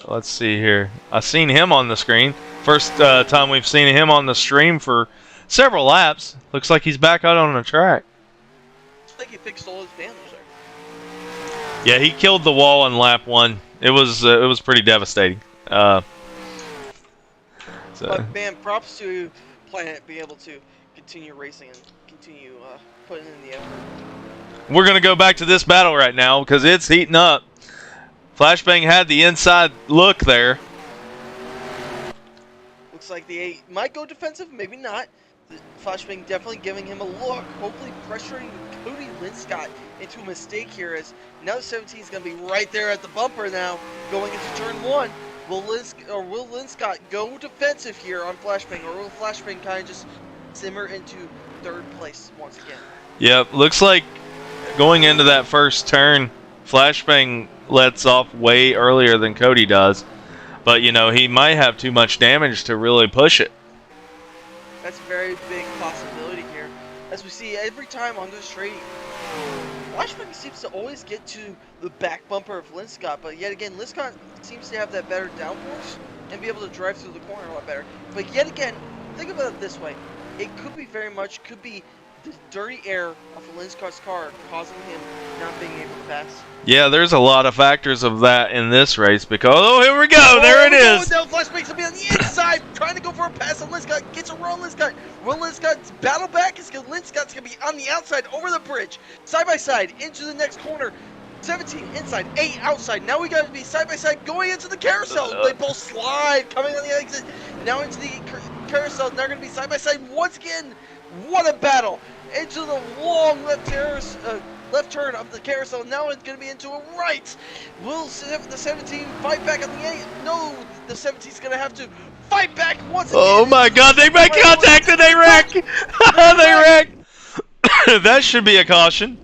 Let's see here. I've seen him on the screen. First time we've seen him on the stream for several laps. Looks like he's back out on the track. I think he fixed all his damage there. Yeah, he killed the wall on lap 1. It was pretty devastating. But man, props to Planet being able to continue racing and continue putting in the effort. We're gonna go back to this battle right now because it's heating up. Flashbang had the inside look there. Looks like the 8 might go defensive, maybe not. Flashbang definitely giving him a look, hopefully pressuring Cody Linscott into a mistake here, as now the 17 is going to be right there at the bumper now, going into turn 1. Will Linscott go defensive here on Flashbang, or will Flashbang kind of just simmer into third place once again? Yep, looks like going into that first turn, Flashbang lets off way earlier than Cody does, but you know, he might have too much damage to really push it. That's a very big possibility here. As we see every time on this straight, Flashback seems to always get to the back bumper of Linscott, but yet again, Linscott seems to have that better downforce and be able to drive through the corner a lot better. But yet again, think about it this way. It could be the dirty air of Linscott's car causing him not being able to pass. Yeah, there's a lot of factors of that in this race because, oh, here we go, there it is. Now Flashback's gonna be on the inside, trying to go for a pass, and Linscott gets around Linscott. Will Linscott battle back? Linscott's gonna be on the outside over the bridge, side by side into the next corner. 17 inside, 8 outside. Now we gotta be side by side going into the carousel. They both slide, coming on the exit. Now into the carousel. They're gonna be side by side once again. What a battle! Into the long left turn of the carousel. Now it's going to be into a right. Will the 17 fight back on the 8? No, the 17's going to have to fight back once again. Oh my God, they make contact and they wreck! They wreck! That should be a caution.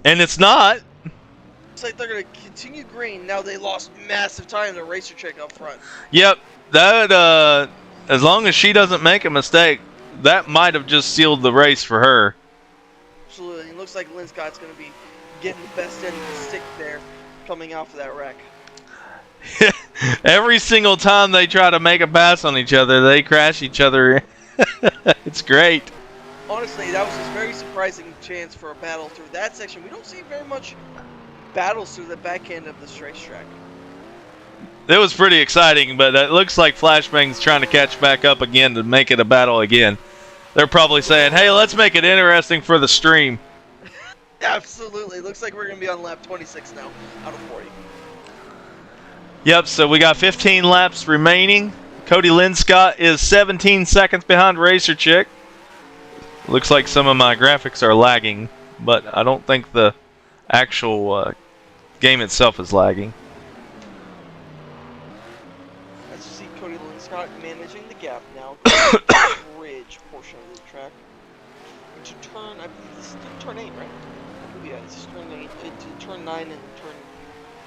And it's not. Looks like they're going to continue green. Now they lost massive time to Racer Chick up front. Yep, that, as long as she doesn't make a mistake, that might have just sealed the race for her. Absolutely. It looks like Linscott's going to be getting the best end of the stick there coming off of that wreck. Every single time they try to make a pass on each other, they crash each other. It's great. Honestly, that was a very surprising chance for a battle through that section. We don't see very much battles through the back end of this racetrack. It was pretty exciting, but it looks like Flashbang's trying to catch back up again to make it a battle again. They're probably saying, hey, let's make it interesting for the stream. Absolutely. Looks like we're going to be on lap 26 now out of 40. Yep, so we got 15 laps remaining. Cody Linscott is 17 seconds behind Racer Chick. Looks like some of my graphics are lagging, but I don't think the actual game itself is lagging. As you see Cody Linscott managing the gap now. The bridge portion of the track. Into turn, I believe this is turn 8, right? Yeah, this is turn 8. Into turn 9 and turn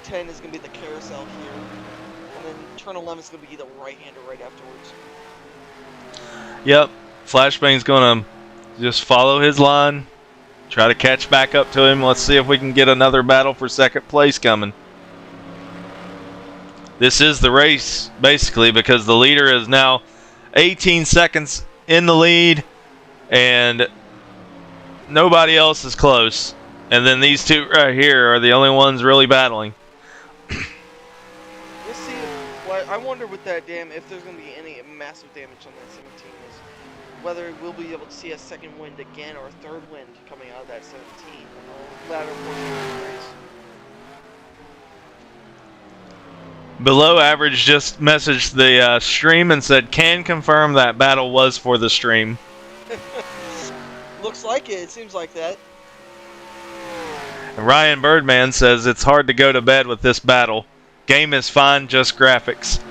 10 is going to be the carousel here. And then turn 11 is going to be the right-hander right afterwards. Yep, Flashbang's going to just follow his line, try to catch back up to him. Let's see if we can get another battle for second place coming. This is the race, basically, because the leader is now 18 seconds in the lead, and nobody else is close. And then these two right here are the only ones really battling. Let's see if, I wonder with that if there's going to be any massive damage on that 17 is whether we'll be able to see a second wind again or a third wind coming out of that 17 on the latter portion of the race. Below Average just messaged the stream and said, can confirm that battle was for the stream. Looks like it. It seems like that. And Ryan Birdman says, it's hard to go to bed with this battle. Game is fine, just graphics.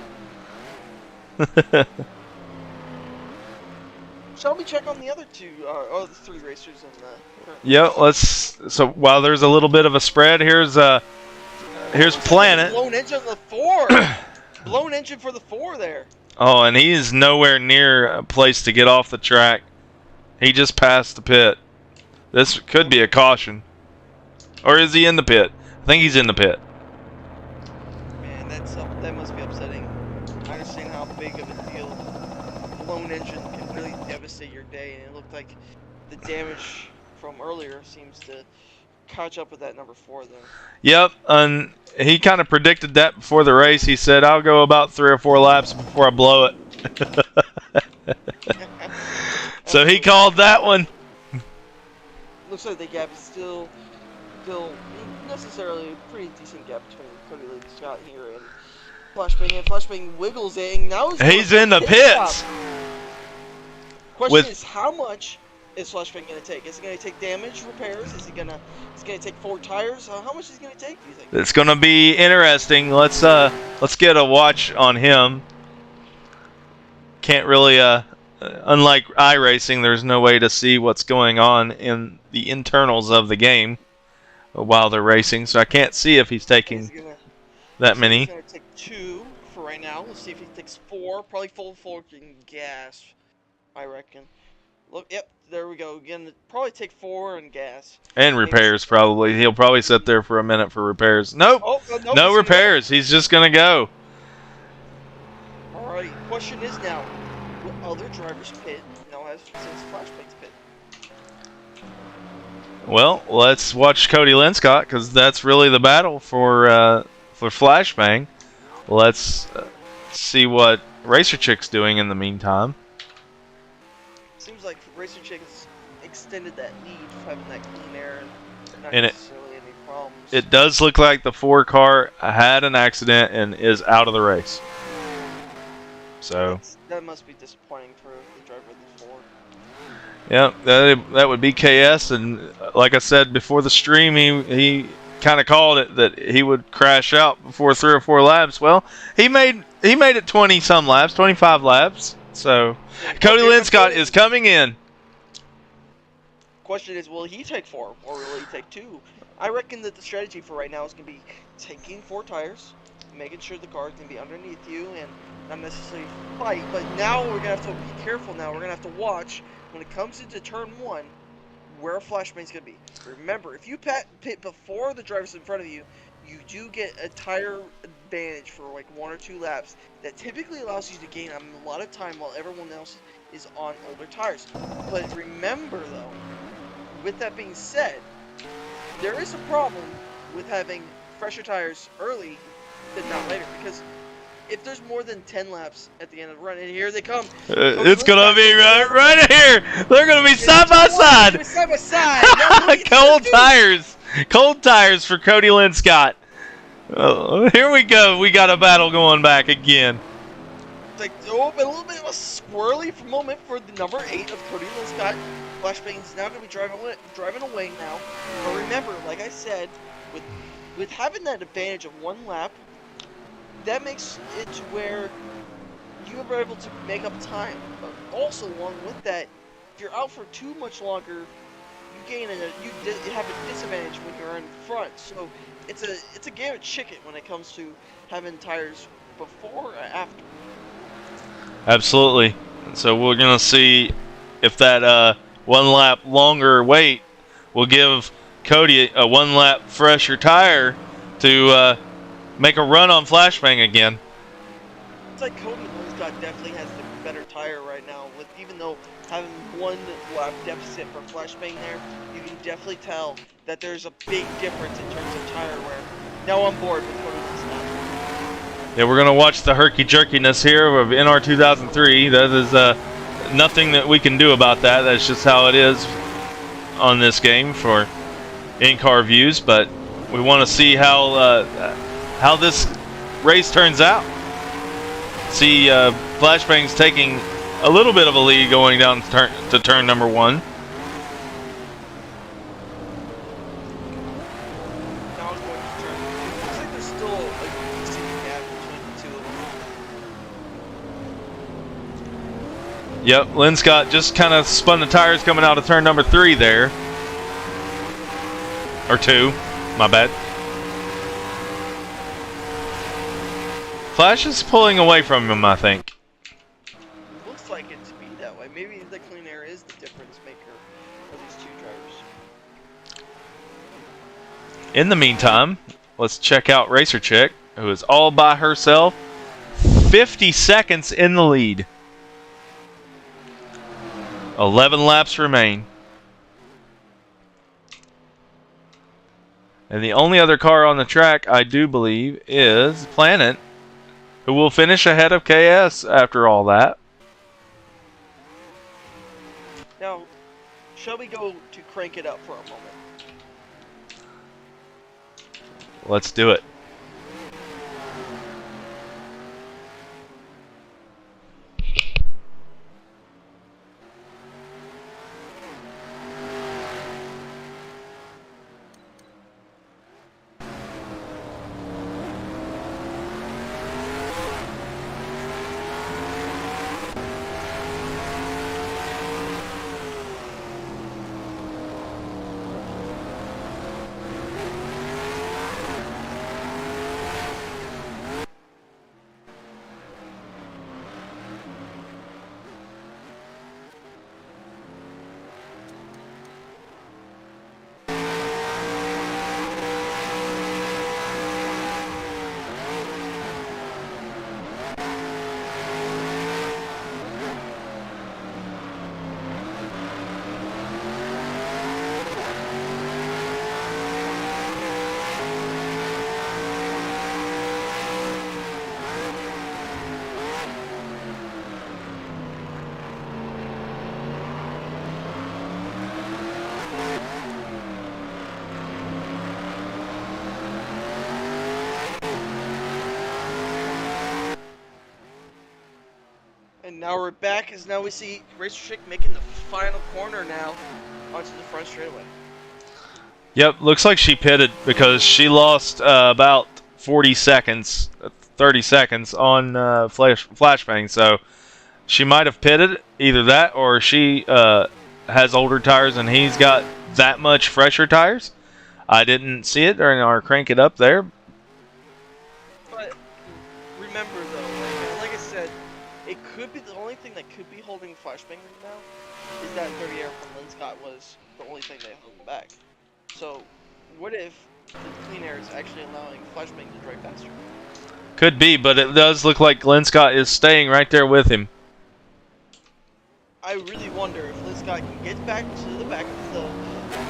Shall we check on the other the 3 racers in the... Yeah, so while there's a little bit of a spread, here's Planet. Blown engine on the 4. Blown engine for the 4 there. Oh, and he is nowhere near a place to get off the track. He just passed the pit. This could be a caution. Or is he in the pit? I think he's in the pit. Man, that must be upsetting. I understand how big of a deal blown engine can really devastate your day, and it looked like the damage from earlier seems to catch up with that number 4 there. Yep, and he kind of predicted that before the race. He said, I'll go about 3 or 4 laps before I blow it. So he called that one. Looks like the gap is still necessarily a pretty decent gap between Cody Linscott here and Flashbang. And Flashbang wiggles it, and now he's in the pits. Stop. Question is, how much is Flashbang going to take? Is it going to take damage repairs? Is it going to take 4 tires? How much is it going to take, do you think? It's going to be interesting. Let's get a watch on him. Can't really unlike iRacing, there's no way to see what's going on in the internals of the game while they're racing, so I can't see if he's taking that many. He's going to take 2 for right now. Let's see if he takes 4. Probably full forking gas, I reckon. Look, yep, there we go. Again, probably take 4 and gas. And Maybe repairs, some- probably. He'll probably sit there for a minute for repairs. Nope. Oh, no, No he's gonna go. repairs. He's just going to go. All right. Question is now, what other drivers pit now has since Flashbank's pit? Well, let's watch Cody Linscott because that's really the battle for Flashbang. Let's see what Racer Chick's doing in the meantime. Seems like Racer Chick has extended that lead for having that clean air and not And necessarily any problems. it does look like the 4 car had an accident and is out of the race. So That must be disappointing for the driver of the 4. yeah, that would be KS, and like I said before the stream, he kind of called it that he would crash out before 3 or 4 laps. Well, he made it 20 some laps, 25 laps. So Cody Linscott is coming in. Question is, will he take 4 or will he take 2? I reckon that the strategy for right now is going to be taking 4 tires, making sure the car is going to be underneath you and not necessarily fight. But now we're going to have to be careful. Now we're going to have to watch when it comes into turn 1 where Flashbang's going to be. Remember, if you pit before the drivers in front of you, you do get a tire advantage for like 1 or 2 laps that typically allows you to gain a lot of time while everyone else is on older tires. But remember though, with that being said, there is a problem with having fresher tires early than not later, because if there's more than 10 laps at the end of the run, and here they come. It's gonna be right here. They're gonna be side by side. Side by side. Cold tires for Cody Linscott. Oh, here we go. We got a battle going back again. It's like a little bit of a squirrely moment for the number 8 of Cody Linscott. Flashbang is now going to be driving away now. But remember, like I said, with having that advantage of 1 lap, that makes it to where you are able to make up time. But also, along with that, if you're out for too much longer, you have a disadvantage when you're in front. So it's a game of chicken when it comes to having tires before or after. Absolutely. So we're gonna see if that 1 lap longer wait will give Cody a 1 lap fresher tire to make a run on Flashbang again. It's like Cody Linscott definitely has the better tire right now. With even though having 1 lap deficit for Flashbang there, you can definitely tell that there's a big difference in terms of tire wear. Now on board with Cody Linscott. Yeah, we're gonna watch the herky-jerkiness here of NR2003. That is nothing that we can do about that. That's just how it is on this game for in-car views. But we want to see how this race turns out. See, Flashbang's taking a little bit of a lead going down to turn number 1. Now it's going to turn. Looks like there's still a decent gap between the 2 of them. Yep, Linscott just kind of spun the tires coming out of turn number 3 there. Or 2, my bad. Flash is pulling away from him, I think. Looks like it to be that way. Maybe the clean air is the difference maker for these 2 drivers. In the meantime, let's check out Racer Chick, who is all by herself. 50 seconds in the lead. 11 laps remain. And the only other car on the track, I do believe, is Planet, who will finish ahead of KS after all that. Now, shall we go to crank it up for a moment? Let's do it. And now we're back, as now we see Racer Chick making the final corner now onto the front straightaway. Yep, looks like she pitted because she lost about 40 seconds, 30 seconds on flashbang. So she might have pitted, either that or she has older tires and he's got that much fresher tires. I didn't see it during our crank it up there. But remember though, like I said, it could be the only thing that could be holding flashbang right now is that 30 air from Lynn Scott was the only thing that held him back. So what if the clean air is actually allowing flashbang to drive faster? Could be, but it does look like Glenn Scott is staying right there with him. I really wonder if Lynn Scott can get back to the back of the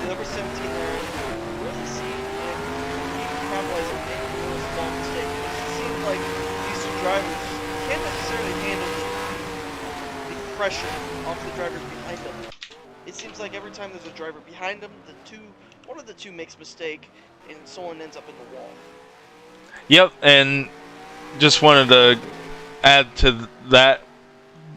number 17 there and really see if he can capitalize on any little small mistake. It seems like these two drivers can't necessarily handle the pressure off the drivers behind them. It seems like every time there's a driver behind them, one of the two makes a mistake and someone ends up in the wall. Yep, and just wanted to add to that.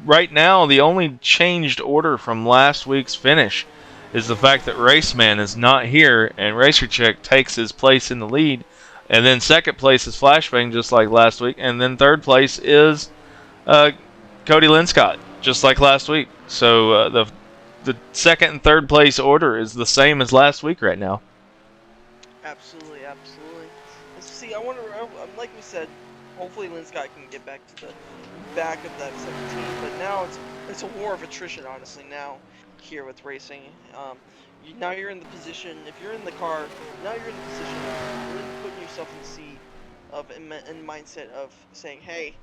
Right now, the only changed order from last week's finish is the fact that Raceman is not here, and Racer Chick takes his place in the lead. And then second place is Flashbang, just like last week. And then third place is Cody Linscott, just like last week. So the second and third place order is the same as last week right now. Absolutely, absolutely. Let's see, I wonder, like we said, hopefully Lynn Scott can get back to the back of that 17, but now it's a war of attrition, honestly, now here with racing. Now you're in the position, if you're in the car, now you're in the position of really putting yourself in the seat of, in mindset of saying, hey,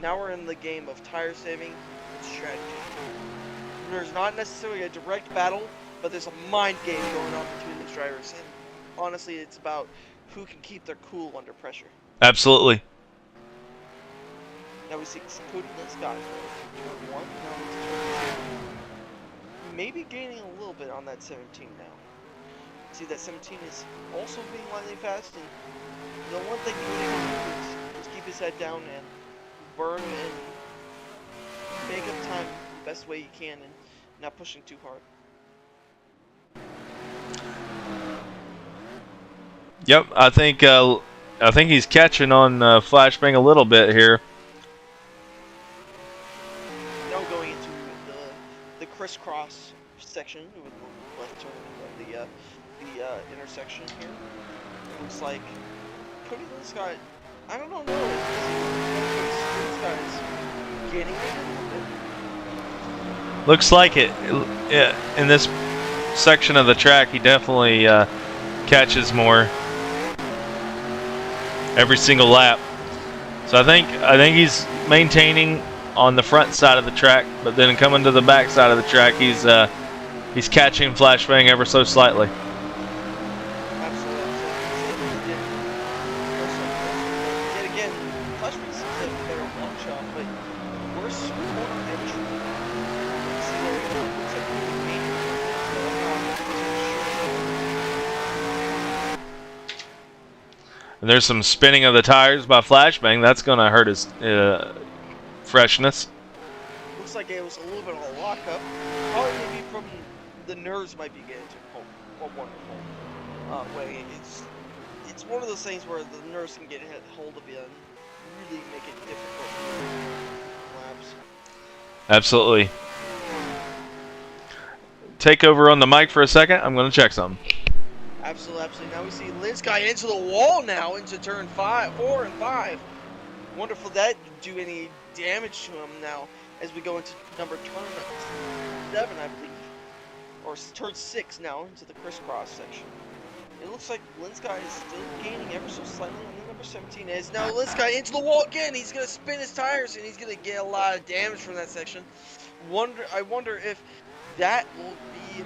now we're in the game of tire saving and strategy. There's not necessarily a direct battle, but there's a mind game going on between these drivers, and honestly, it's about who can keep their cool under pressure. Absolutely. Now we see Cody Linscott turn 1, now into turn 2. Maybe gaining a little bit on that 17 now. See that 17 is also being lightly fast, and the one thing Cody can do is keep his head down and burn and make up time the best way you can and not pushing too hard. Yep, I think he's catching on Flashbang a little bit here. Now going into the crisscross section with the left turn of the intersection here. It looks like Cody Linscott, I don't know if this guy is getting it a little bit. Looks like it. In this section of the track, he definitely catches more every single lap. So I think he's maintaining on the front side of the track, but then coming to the back side of the track, he's catching Flashbang ever so slightly. Absolutely. Yet again, Flashbang seems like a better long shot, but worse corner entry. See there, it looks like And there's some spinning of the tires by Flashbang. That's going to hurt his freshness. looks like it was a little bit of a lockup. Probably maybe from the nerves might be getting to a wonderful way. It's one of those things where the nerves can get hold of you and really make it difficult laps. Absolutely. Take over on the mic for a second. I'm going to check something. Absolutely. Now we see Linscott into the wall now, into turn 4 and 5. Wonderful that do any damage to him now as we go into turn 7, I believe. Or turn 6 now, into the crisscross section. It looks like Linscott is still gaining ever so slightly on the number 17. As now Linscott into the wall again. He's going to spin his tires and he's going to get a lot of damage from that section. I wonder if that will be the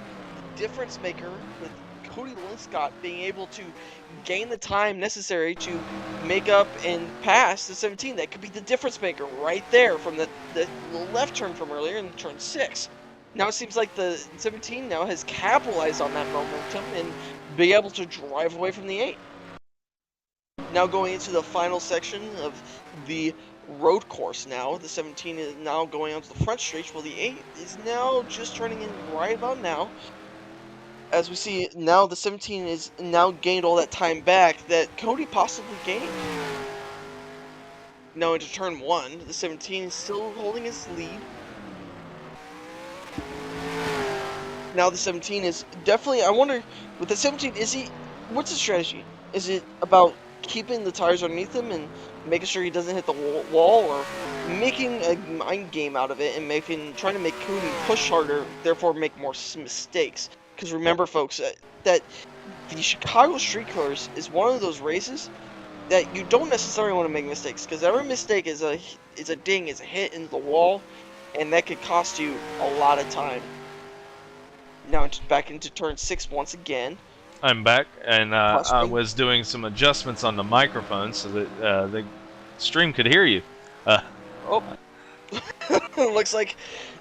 difference maker with Cody Linscott being able to gain the time necessary to make up and pass the 17. That could be the difference maker right there from the left turn from earlier in turn 6. Now it seems like the 17 now has capitalized on that momentum and be able to drive away from the 8. Now going into the final section of the road course now. The 17 is now going onto the front stretch, while the 8 is now just turning in right about now. As we see now, the 17 is now gained all that time back that Cody possibly gained. Now into turn 1, the 17 is still holding his lead. Now the 17 is definitely, I wonder, with the 17, what's his strategy? Is it about keeping the tires underneath him and making sure he doesn't hit the wall, or making a mind game out of it and trying to make Cody push harder, therefore make more mistakes? Because remember, folks, that the Chicago Street Course is one of those races that you don't necessarily want to make mistakes, because every mistake is a ding, is a hit into the wall, and that could cost you a lot of time. Now back into turn 6 once again. I'm back, and I was doing some adjustments on the microphone so that the stream could hear you. Oh, looks like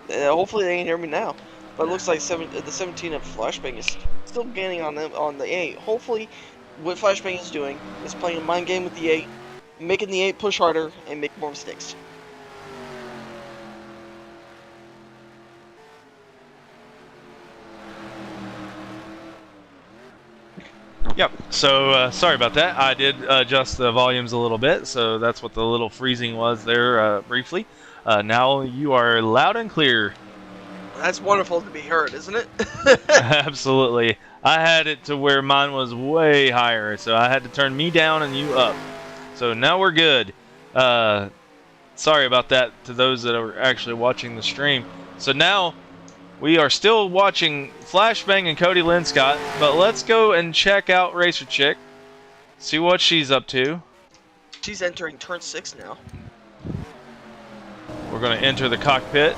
hopefully they can hear me now. But it looks like the 17 of Flashbang is still gaining on the 8. Hopefully, what Flashbang is doing is playing a mind game with the 8, making the 8 push harder and make more mistakes. Yep. So sorry about that. I did adjust the volumes a little bit, so that's what the little freezing was there briefly. Now you are loud and clear. That's wonderful to be heard, isn't it? Absolutely. I had it to where mine was way higher, so I had to turn me down and you up. So now we're good. Sorry about that to those that are actually watching the stream. So now we are still watching Flashbang and Cody Linscott, but let's go and check out Racer Chick. See what she's up to. She's entering turn 6 now. We're going to enter the cockpit.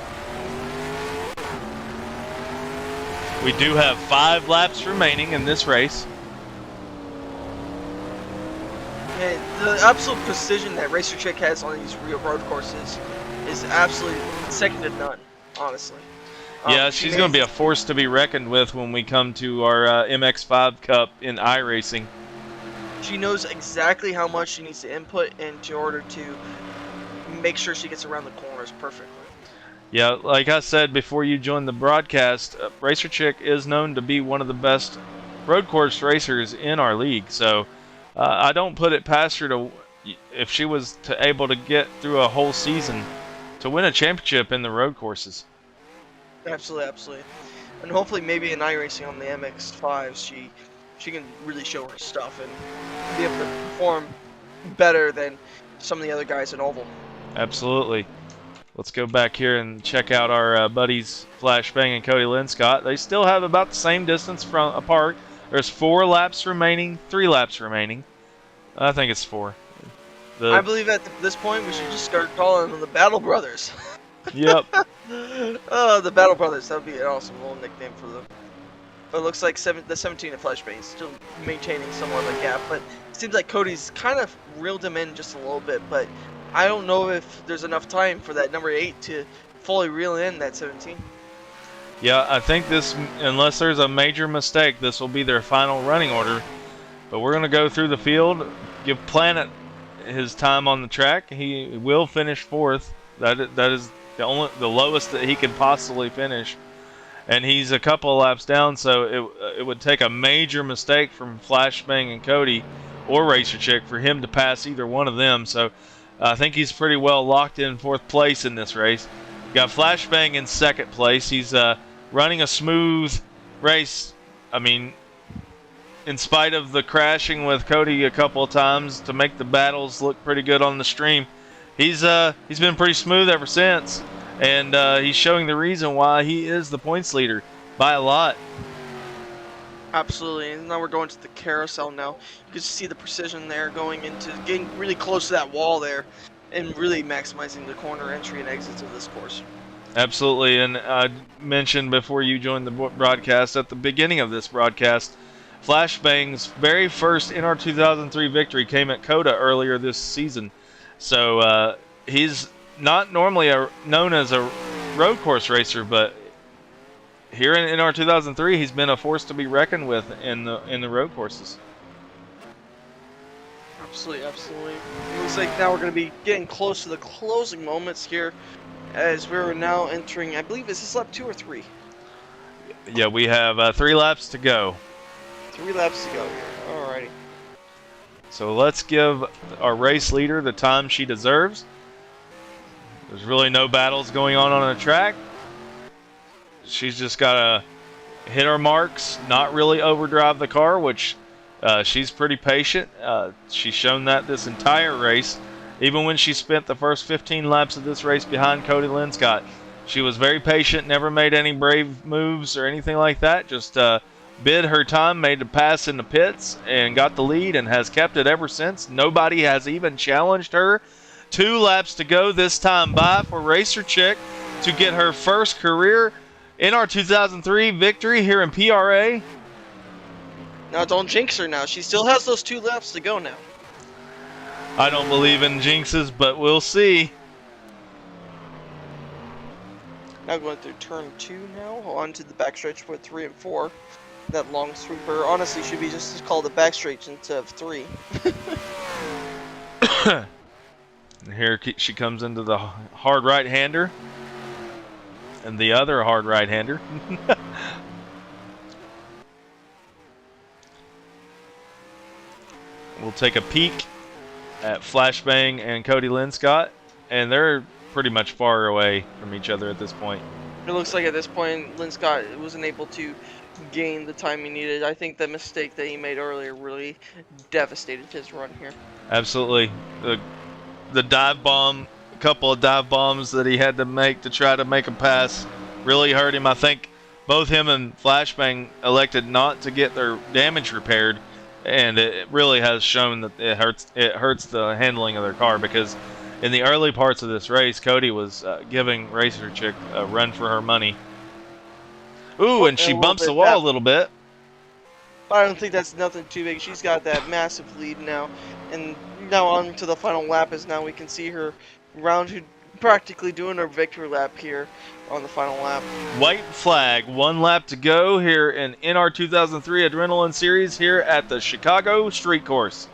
We do have 5 laps remaining in this race. And the absolute precision that Racer Chick has on these real road courses is absolutely second to none, honestly. Yeah, she's going to be a force to be reckoned with when we come to our MX-5 Cup in iRacing. She knows exactly how much she needs to input in order to make sure she gets around the corners perfectly. Yeah, like I said before you joined the broadcast, Racer Chick is known to be one of the best road course racers in our league. So I don't put it past her to, if she was able to get through a whole season, to win a championship in the road courses. Absolutely, absolutely. And hopefully maybe in iRacing on the MX-5s, she can really show her stuff and be able to perform better than some of the other guys in Oval. Absolutely. Let's go back here and check out our buddies Flashbang and Cody Linscott. They still have about the same distance from apart. There's 4 laps remaining, 3 laps remaining. I think it's 4. I believe at this point we should just start calling them the Battle Brothers. Yep. Oh, the Battle Brothers. That would be an awesome little nickname for them. But it looks like the 17 of Flashbang is still maintaining somewhat of a gap. But it seems like Cody's kind of reeled him in just a little bit. But I don't know if there's enough time for that number 8 to fully reel in that 17. Yeah, I think this, unless there's a major mistake, this will be their final running order. But we're going to go through the field, give Planet his time on the track. He will finish 4th. That is the lowest that he could possibly finish. And he's a couple of laps down, so it would take a major mistake from Flashbang and Cody or Racer Chick for him to pass either one of them. So I think he's pretty well locked in 4th place in this race. Got Flashbang in 2nd place. He's running a smooth race. I mean, in spite of the crashing with Cody a couple of times to make the battles look pretty good on the stream, he's been pretty smooth ever since. And he's showing the reason why he is the points leader by a lot. Absolutely, and now we're going to the carousel now. You can see the precision there going into getting really close to that wall there and really maximizing the corner entry and exits of this course. Absolutely, and I mentioned before you joined the broadcast, at the beginning of this broadcast, Flashbang's very first NR2003 victory came at COTA earlier this season. So he's not normally known as a road course racer, but here in NR2003, he's been a force to be reckoned with in the road courses. Absolutely, absolutely. It looks like now we're going to be getting close to the closing moments here, as we're now entering, I believe, is this lap 2 or 3? Yeah, we have 3 laps to go. 3 laps to go here. Alrighty. So let's give our race leader the time she deserves. There's really no battles going on the track. She's just got to hit her marks, not really overdrive the car, which she's pretty patient. She's shown that this entire race. Even when she spent the first 15 laps of this race behind Cody Linscott, she was very patient, never made any brave moves or anything like that. Just bid her time, made a pass in the pits, and got the lead, and has kept it ever since. Nobody has even challenged her. 2 laps to go this time by for Racer Chick to get her first career NR2003 victory here in PRA. Now, don't jinx her now. She still has those 2 laps to go now. I don't believe in jinxes, but we'll see. Now going through turn 2 now, on to the backstretch for 3 and 4. That long sweeper honestly should be just called a backstretch instead of 3. And here she comes into the hard right-hander. And the other hard right-hander. We'll take a peek at Flashbang and Cody Linscott, and they're pretty much far away from each other at this point. It looks like at this point, Linscott wasn't able to gain the time he needed. I think the mistake that he made earlier really devastated his run here. Absolutely. The dive bomb, a couple of dive bombs that he had to make to try to make a pass really hurt him. I think both him and Flashbang elected not to get their damage repaired, and it really has shown that it hurts the handling of their car, because in the early parts of this race, Cody was giving Racer Chick a run for her money. Ooh, and she bumps the wall a little bit. But I don't think that's nothing too big. She's got that massive lead now. And now on to the final lap, as now we can see her practically doing her victory lap here on the final lap. White flag, 1 lap to go here in NR2003 Adrenaline Series here at the Chicago Street Course.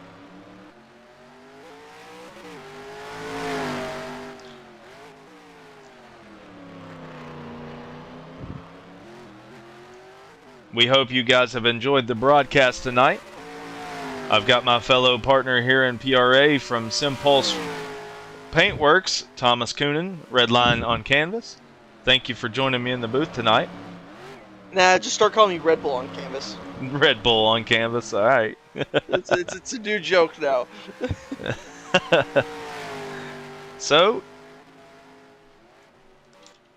We hope you guys have enjoyed the broadcast tonight. I've got my fellow partner here in PRA from Simpulse Paintworks, Thomas Coonan, Red Line on Canvas. Thank you for joining me in the booth tonight. Nah, just start calling me Red Bull on Canvas. Red Bull on Canvas, all right. it's a new joke now. So,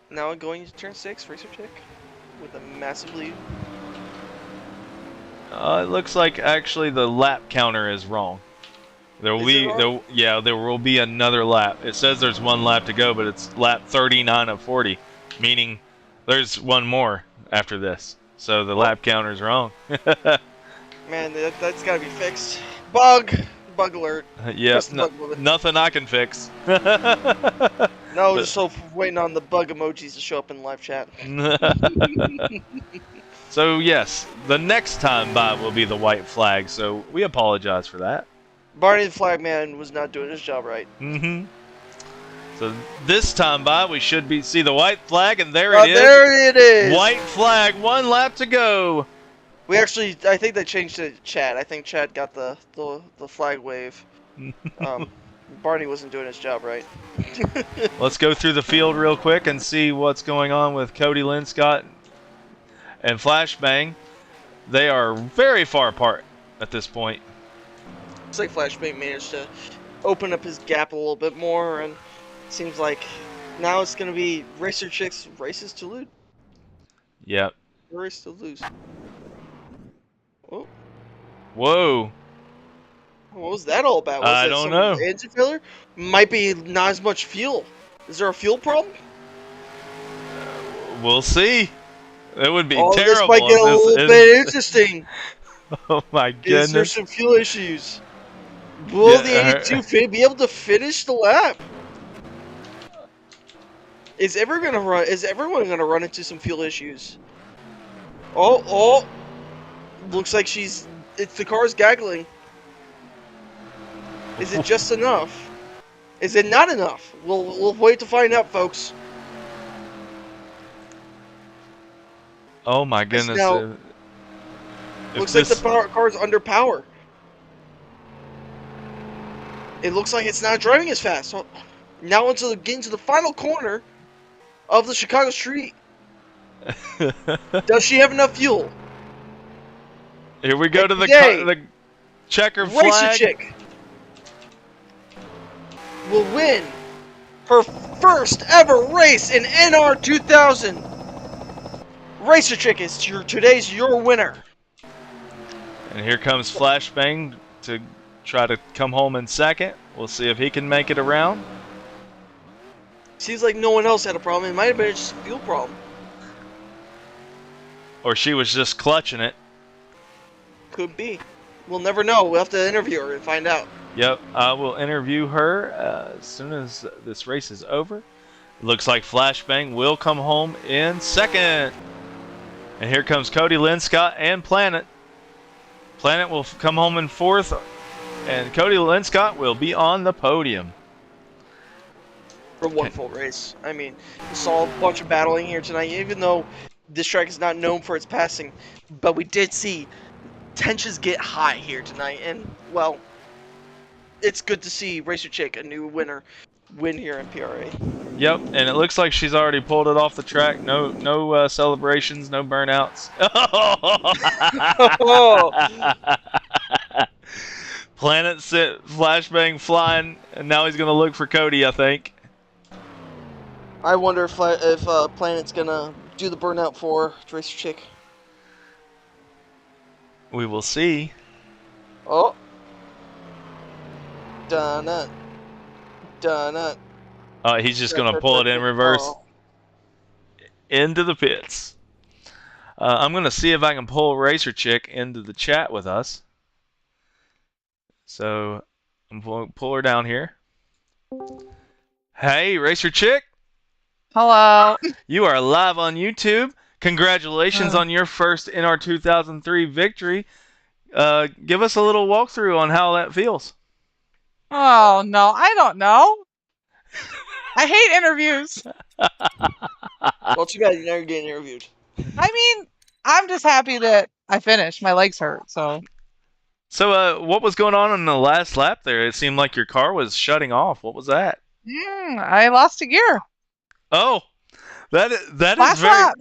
now going to turn 6, Racer Chick with a massive lead. it looks like actually the lap counter is wrong. There will there will be another lap. It says there's 1 lap to go, but it's lap 39 of 40, meaning there's 1 more after this. So the lap counter is wrong. Man, that's gotta be fixed. Bug alert. Yeah, nothing I can fix. No, just so waiting on the bug emojis to show up in live chat. So yes, the next time by will be the white flag. So we apologize for that. Barney the Flagman was not doing his job right. Mm-hmm. So this time by we should see the white flag, and there it is. There it is. White flag, 1 lap to go. We actually, I think they changed it to Chad. I think Chad got the flag wave. Barney wasn't doing his job right. Let's go through the field real quick and see what's going on with Cody Linscott and Flashbang. They are very far apart at this point. Looks like Flashbang managed to open up his gap a little bit more, and it seems like now it's going to be Racer Chick's races to lose. Yep. Race to lose. Oh. Whoa. What was that all about? I don't know. Engine failure? Might be not as much fuel. Is there a fuel problem? We'll see. It would be terrible. This might get a little bit interesting. Oh my goodness. Is there some fuel issues? Will the 82 be able to finish the lap? Is everyone gonna run into some fuel issues? Oh! Looks like the car's gaggling. Is it just enough? Is it not enough? We'll wait to find out, folks. Oh my goodness! Now, If looks this, like the car's under power. It looks like it's not driving as fast. So now getting to the final corner of the Chicago street. Does she have enough fuel? here we go And to today, the checker Racer flag. Chick will win her first ever race in NR2000. Racer Chick is today's your winner. And here comes Flashbang to try to come home in second. We'll see if he can make it around. Seems like no one else had a problem. It might have been just a fuel problem. Or she was just clutching it. Could be. We'll never know. We'll have to interview her and find out. Yep, I will interview her as soon as this race is over. Looks like Flashbang will come home in second. And here comes Cody Linscott and Planet. Planet will come home in fourth. And Cody Linscott will be on the podium. For one full race. I mean, we saw a bunch of battling here tonight, even though this track is not known for its passing. But we did see tensions get high here tonight. And, well, it's good to see Racer Chick, a new winner, win here in PRA. Yep, and it looks like she's already pulled it off the track. No celebrations, no burnouts. Planet sent Flashbang flying, and now he's gonna look for Cody, I think. I wonder if Planet's gonna do the burnout for Racer Chick. We will see. Oh. Done it. He's just gonna pull it in reverse Oh. into the pits. I'm gonna see if I can pull Racer Chick into the chat with us. So I'm gonna pull her down here. Hey, Racer Chick. Hello. You are live on YouTube. Congratulations on your first NR2003 victory. Give us a little walkthrough on how that feels. Oh, no, I don't know. I hate interviews. Well, too bad you're never getting interviewed. I mean, I'm just happy that I finished. My legs hurt, so. So, what was going on in the last lap there? It seemed like your car was shutting off. What was that? I lost a gear. Oh, that is Last very. lap.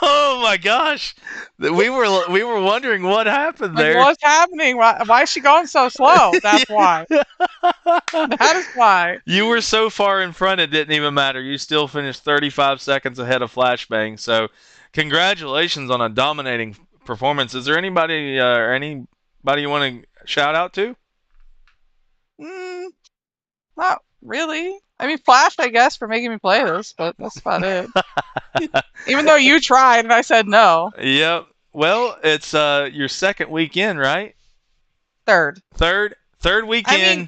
Oh my gosh, we were wondering what happened Like, there. what's happening? Why is she going so slow? That's why. That is why. You were so far in front, it didn't even matter. You still finished 35 seconds ahead of Flashbang. So, congratulations on a dominating performance. Is there anybody you want to shout out to? Not really. I mean, Flash, I guess, for making me play this, but that's about it. Even though you tried and I said no. Yep. Well, it's your second weekend, right? Third weekend.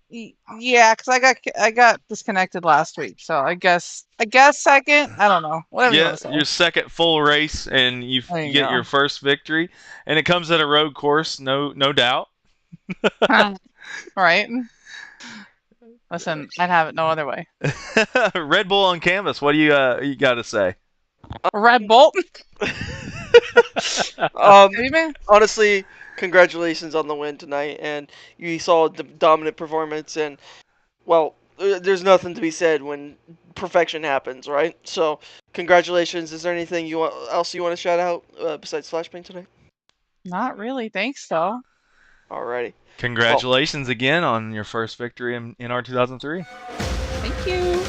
Yeah, because I got disconnected last week, so I guess second. I don't know. Whatever you want to say. Your second full race, and you get your first victory, and it comes at a road course, no doubt. Right. Listen, I'd have it no other way. Red Bull on canvas. What do you got to say? Red Bull. Honestly, congratulations on the win tonight, and you saw a dominant performance, and well, there's nothing to be said when perfection happens, right? So, congratulations. Is there anything else you want to shout out besides Flashbang tonight? Not really. Thanks, though. Alrighty. Congratulations again on your first victory in NR2003. Thank you.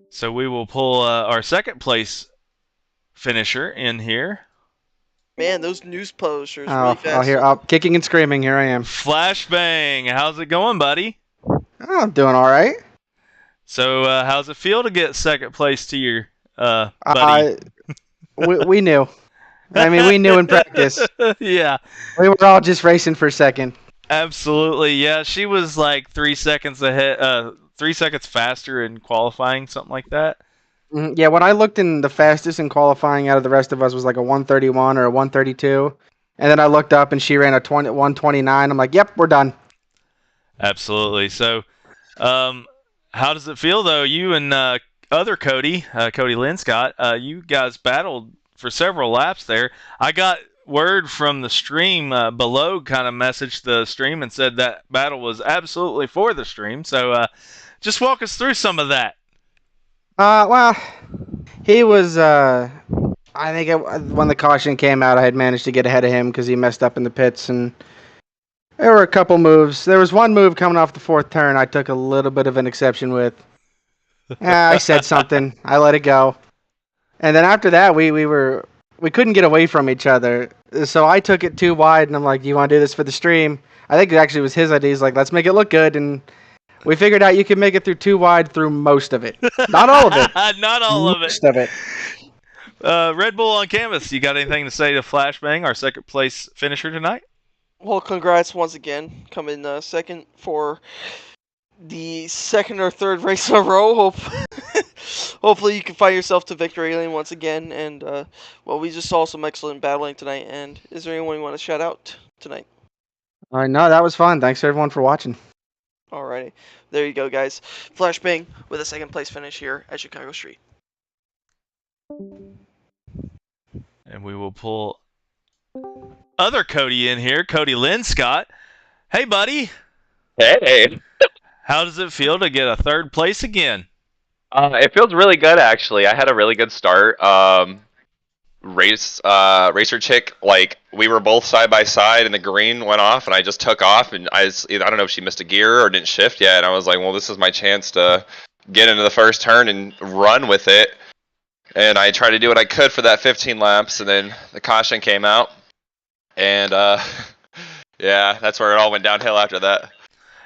So we will pull our second place finisher in here. Man, those news posters really fast. Oh, here, kicking and screaming. Here I am. Flashbang, how's it going, buddy? Oh, I'm doing all right. So how's it feel to get second place to your buddy? We knew. I mean, we knew in practice. Yeah. We were all just racing for second. Absolutely, yeah. She was like 3 seconds ahead, 3 seconds faster in qualifying, something like that. Yeah, when I looked in, the fastest in qualifying out of the rest of us was like a 131 or a 132. And then I looked up and she ran a 129. I'm like, yep, we're done. Absolutely. So, how does it feel though? You and other Cody, Cody Linscott, you guys battled for several laps there. I got word from the stream below, kind of messaged the stream and said that battle was absolutely for the stream. So, just walk us through some of that. Well, he was. I think when the caution came out, I had managed to get ahead of him because he messed up in the pits, and there were a couple moves. There was one move coming off the fourth turn I took a little bit of an exception with. I said something. I let it go. And then after that, we couldn't get away from each other. So I took it too wide, and I'm like, "Do you want to do this for the stream?" I think it actually was his idea. He's like, "Let's make it look good." And we figured out you can make it through too wide through most of it. Not all of it. Not all of it. Most of it. Red Bull on canvas. You got anything to say to Flashbang, our second place finisher tonight? Well, congrats once again, coming second for the second or third race in a row. Hopefully you can find yourself to victory lane once again. And well, we just saw some excellent battling tonight. And is there anyone you want to shout out tonight? All right, no, that was fun. Thanks everyone for watching. Alrighty, there you go, guys. Flashbang with a second place finish here at Chicago Street. And we will pull other Cody in here, Cody Linscott. Hey, buddy. Hey. How does it feel to get a third place again? It feels really good, actually. I had a really good start. Racer chick, like, we were both side by side and the green went off and I just took off and I don't know if she missed a gear or didn't shift yet. And I was like, well, this is my chance to get into the first turn and run with it. And I tried to do what I could for that 15 laps, and then the caution came out. And, yeah, that's where it all went downhill after that.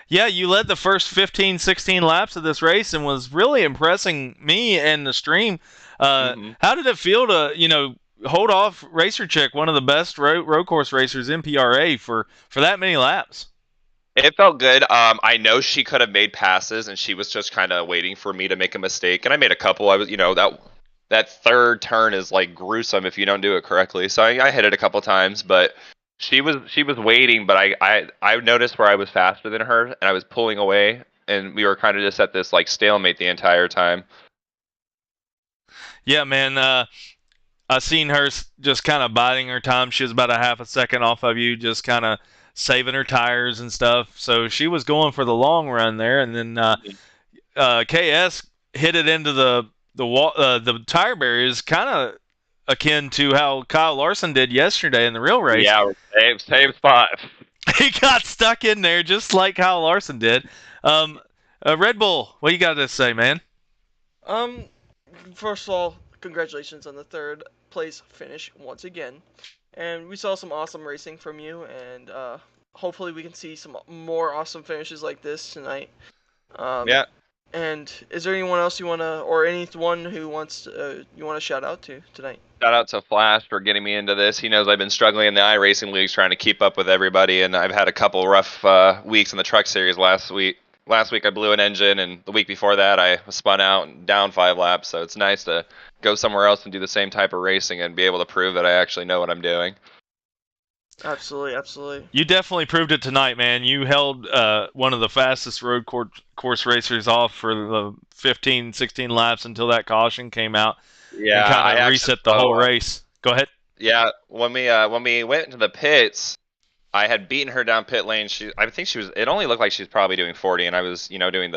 Yeah, you led the first 15, 16 laps of this race and was really impressing me and the stream. How did it feel to, hold off Racer Chick, one of the best road course racers in PRA, for that many laps? It felt good. I know she could have made passes, and she was just kind of waiting for me to make a mistake. And I made a couple. I was, that third turn is like gruesome if you don't do it correctly. So I hit it a couple times, but she was waiting. But I noticed where I was faster than her, and I was pulling away, and we were kind of just at this like stalemate the entire time. Yeah, man. I seen her just kind of biding her time. She was about a half a second off of you, just kind of saving her tires and stuff. So she was going for the long run there, and then KS hit it into the tire barriers, kind of akin to how Kyle Larson did yesterday in the real race. Yeah, same spot. He got stuck in there just like Kyle Larson did. Red Bull, what you got to say, man? First of all, congratulations on the third place finish once again. And we saw some awesome racing from you, and hopefully we can see some more awesome finishes like this tonight. Yeah. And is there anyone else you wanna, or anyone who wants you wanna shout out to tonight? Shout out to Flash for getting me into this. He knows I've been struggling in the iRacing leagues trying to keep up with everybody, and I've had a couple rough weeks in the truck series last week. Last week I blew an engine, and the week before that I was spun out and down 5 laps, so it's nice to go somewhere else and do the same type of racing and be able to prove that I actually know what I'm doing. Absolutely, absolutely. You definitely proved it tonight, man. You held one of the fastest road course racers off for the 15, 16 laps until that caution came out. Yeah, and kind of reset the whole race. Go ahead. Yeah, when we went into the pits, I had beaten her down pit lane. I think she was. It only looked like she was probably doing 40, and I was, doing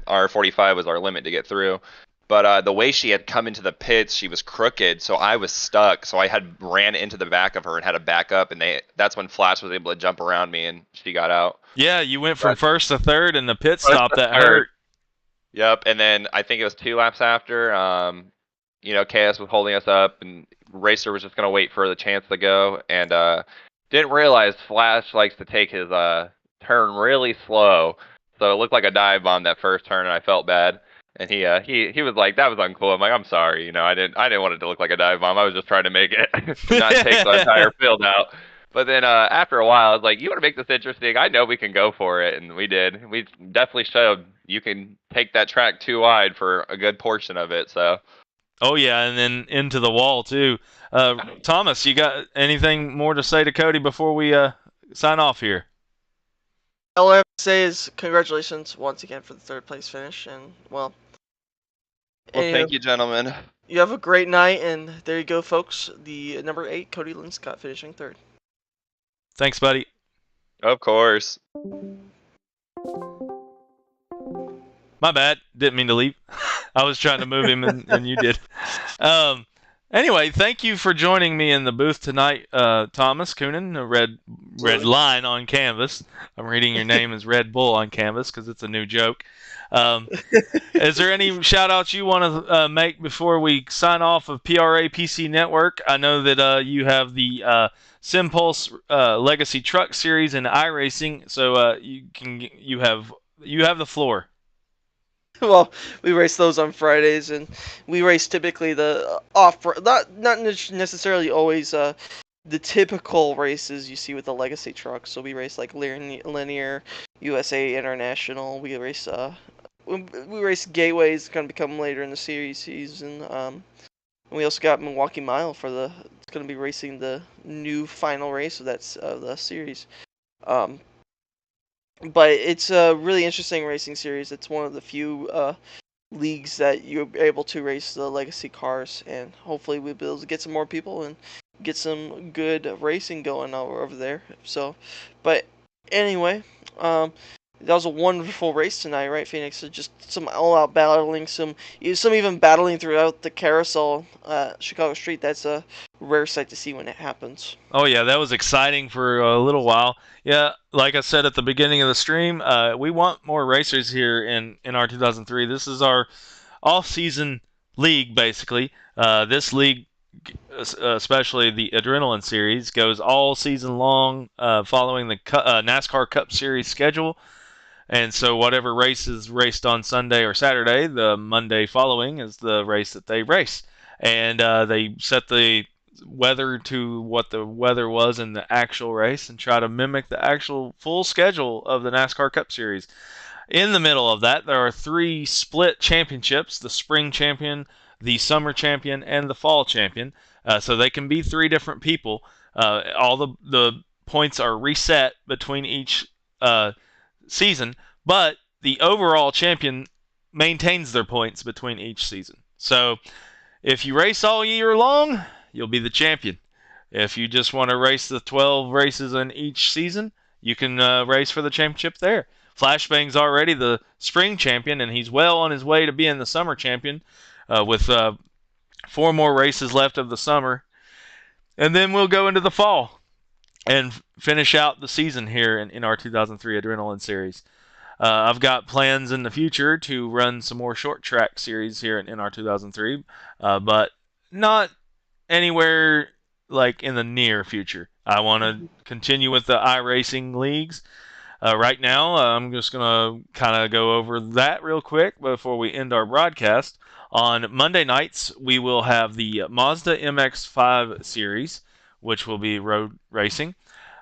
our 45 was our limit to get through. But the way she had come into the pits, she was crooked, so I was stuck. So I had ran into the back of her and had to back up, and that's when Flash was able to jump around me, and she got out. Yeah, you went from first to third, and the pit stop that hurt. Yep, and then I think it was 2 laps after. KS was holding us up, and Racer was just gonna wait for the chance to go, and didn't realize Flash likes to take his turn really slow, so it looked like a dive bomb that first turn, and I felt bad. And he was like, that was uncool. I'm like, I'm sorry, I didn't want it to look like a dive bomb. I was just trying to make it, not take the entire field out. But then after a while, I was like, you want to make this interesting? I know we can go for it, and we did. We definitely showed you can take that track too wide for a good portion of it. So Oh yeah, and then into the wall too. Thomas, you got anything more to say to Cody before we sign off here? All I have to say is congratulations once again for the third place finish, and well, Well, anyway, thank you, gentlemen. you have a great night, and there you go, folks. The number 8 Cody Linscott finishing third. Thanks, buddy. Of course. My bad. Didn't mean to leave. I was trying to move him, and you did. Um, anyway, thank you for joining me in the booth tonight, Thomas Coonan, a red line on canvas. I'm reading your name as Red Bull on canvas because it's a new joke. Is there any shout outs you want to make before we sign off of PRA PC Network? I know that you have the Simpulse Legacy Truck Series in iRacing, so you have the floor. Well, we race those on Fridays, and we race typically the not necessarily always the typical races you see with the legacy trucks. So we race like linear, USA International. We race gateways, going to become later in the season. And we also got Milwaukee Mile for it's going to be racing the new final race of the series. But it's a really interesting racing series. It's one of the few leagues that you're able to race the legacy cars, and hopefully we'll be able to get some more people and get some good racing going over there. So, but anyway, that was a wonderful race tonight, right, Phoenix? So just some all-out battling, some even battling throughout the carousel, Chicago Street. That's a rare sight to see when it happens. Oh yeah, that was exciting for a little while. Yeah, like I said at the beginning of the stream, we want more racers here in NR 2003. This is our off-season league, basically. This league, especially the Adrenaline Series, goes all season long, following the NASCAR Cup Series schedule. And so whatever race is raced on Sunday or Saturday, the Monday following is the race that they race. And they set the weather to what the weather was in the actual race and try to mimic the actual full schedule of the NASCAR Cup Series. In the middle of that, there are 3 split championships: the spring champion, the summer champion, and the fall champion. So they can be 3 different people. All the points are reset between each season, but the overall champion maintains their points between each season. So if you race all year long, you'll be the champion. If you just want to race the 12 races in each season, you can race for the championship there. Flashbang's already the spring champion, and he's well on his way to being the summer champion with 4 more races left of the summer. And then we'll go into the fall and finish out the season here in our 2003 Adrenaline Series. I've got plans in the future to run some more short track series here in NR 2003, but not anywhere like in the near future. I want to continue with the iRacing leagues. Right now, I'm just going to kind of go over that real quick before we end our broadcast. On Monday nights, we will have the Mazda MX-5 series, which will be road racing.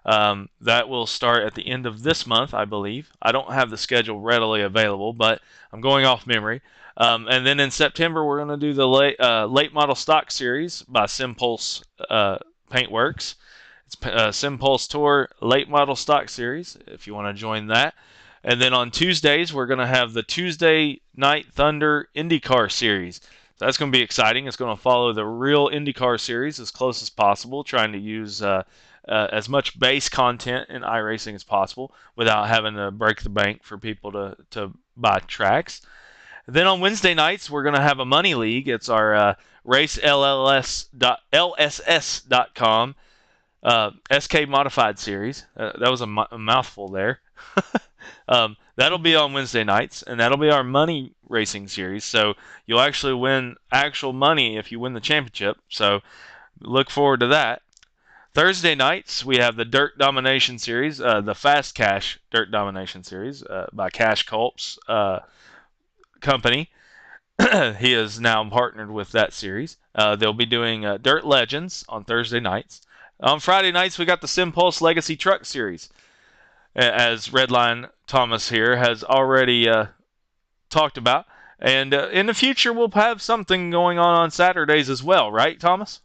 That will start at the end of this month, I believe. I don't have the schedule readily available, but I'm going off memory. And then in September, we're going to do the late model stock series by Simpulse Paintworks. It's Simpulse Tour Late Model Stock Series, if you want to join that. And then on Tuesdays, we're going to have the Tuesday Night Thunder IndyCar Series. That's going to be exciting. It's going to follow the real IndyCar series as close as possible, trying to use as much base content in iRacing as possible without having to break the bank for people to buy tracks. Then on Wednesday nights, we're going to have a money league. It's our RaceLSS.com SK Modified Series. That was a mouthful there. That'll be on Wednesday nights, and that'll be our money racing series. So you'll actually win actual money if you win the championship. So look forward to that. Thursday nights, we have the Dirt Domination Series, the Fast Cash Dirt Domination Series by Cash Culp's company. He is now partnered with that series. They'll be doing Dirt Legends on Thursday nights. On Friday nights, we got the Simpulse Legacy Truck Series. As Redline Thomas here has already talked about. And in the future, we'll have something going on Saturdays as well, right, Thomas?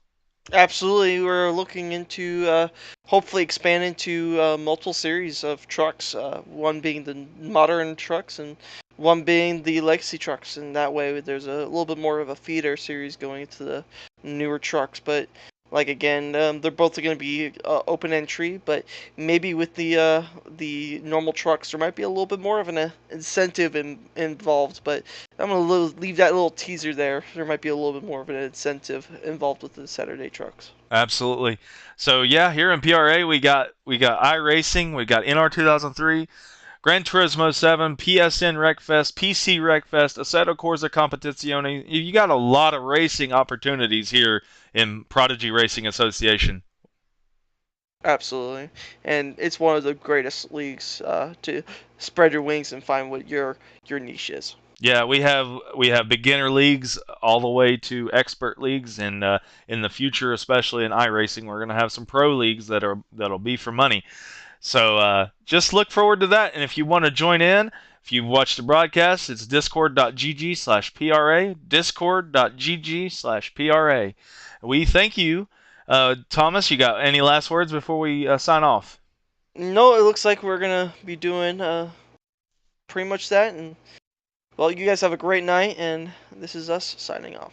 Absolutely, we're looking into hopefully expand into multiple series of trucks. One being the modern trucks, and one being the legacy trucks. And that way, there's a little bit more of a feeder series going into the newer trucks. But like again, they're both going to be open entry. But maybe with the normal trucks, there might be a little bit more of an incentive involved. But I'm gonna leave that little teaser there. There might be a little bit more of an incentive involved with the Saturday trucks. Absolutely. So yeah, here in PRA we got iRacing, we got NR2003, Gran Turismo 7, PSN Wreckfest, PC Wreckfest, Assetto Corsa Competizione. You got a lot of racing opportunities here in Prodigy Racing Association. Absolutely, and it's one of the greatest leagues to spread your wings and find what your niche is. Yeah, we have beginner leagues all the way to expert leagues, and in the future, especially in iRacing, we're gonna have some pro leagues that'll be for money. So just look forward to that. And if you want to join in, if you've watched the broadcast, it's discord.gg/PRA, discord.gg/PRA. We thank you. Thomas, you got any last words before we sign off? No, it looks like we're gonna be doing pretty much that. And well, you guys have a great night, and this is us signing off.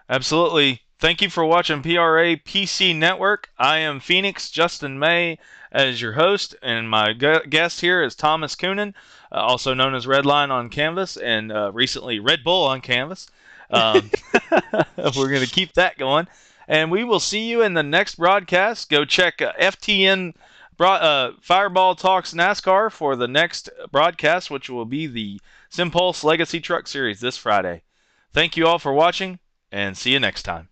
Absolutely. Thank you for watching PRA PC Network. I am Phoenix Justin May as your host, and my guest here is Thomas Coonan, also known as Redline on Canvas, and recently Red Bull on Canvas. Um, we're going to keep that going, and we will see you in the next broadcast. Go check FTN Fireball Talks NASCAR for the next broadcast, which will be the Simpulse Legacy Truck Series this Friday. Thank you all for watching, and see you next time.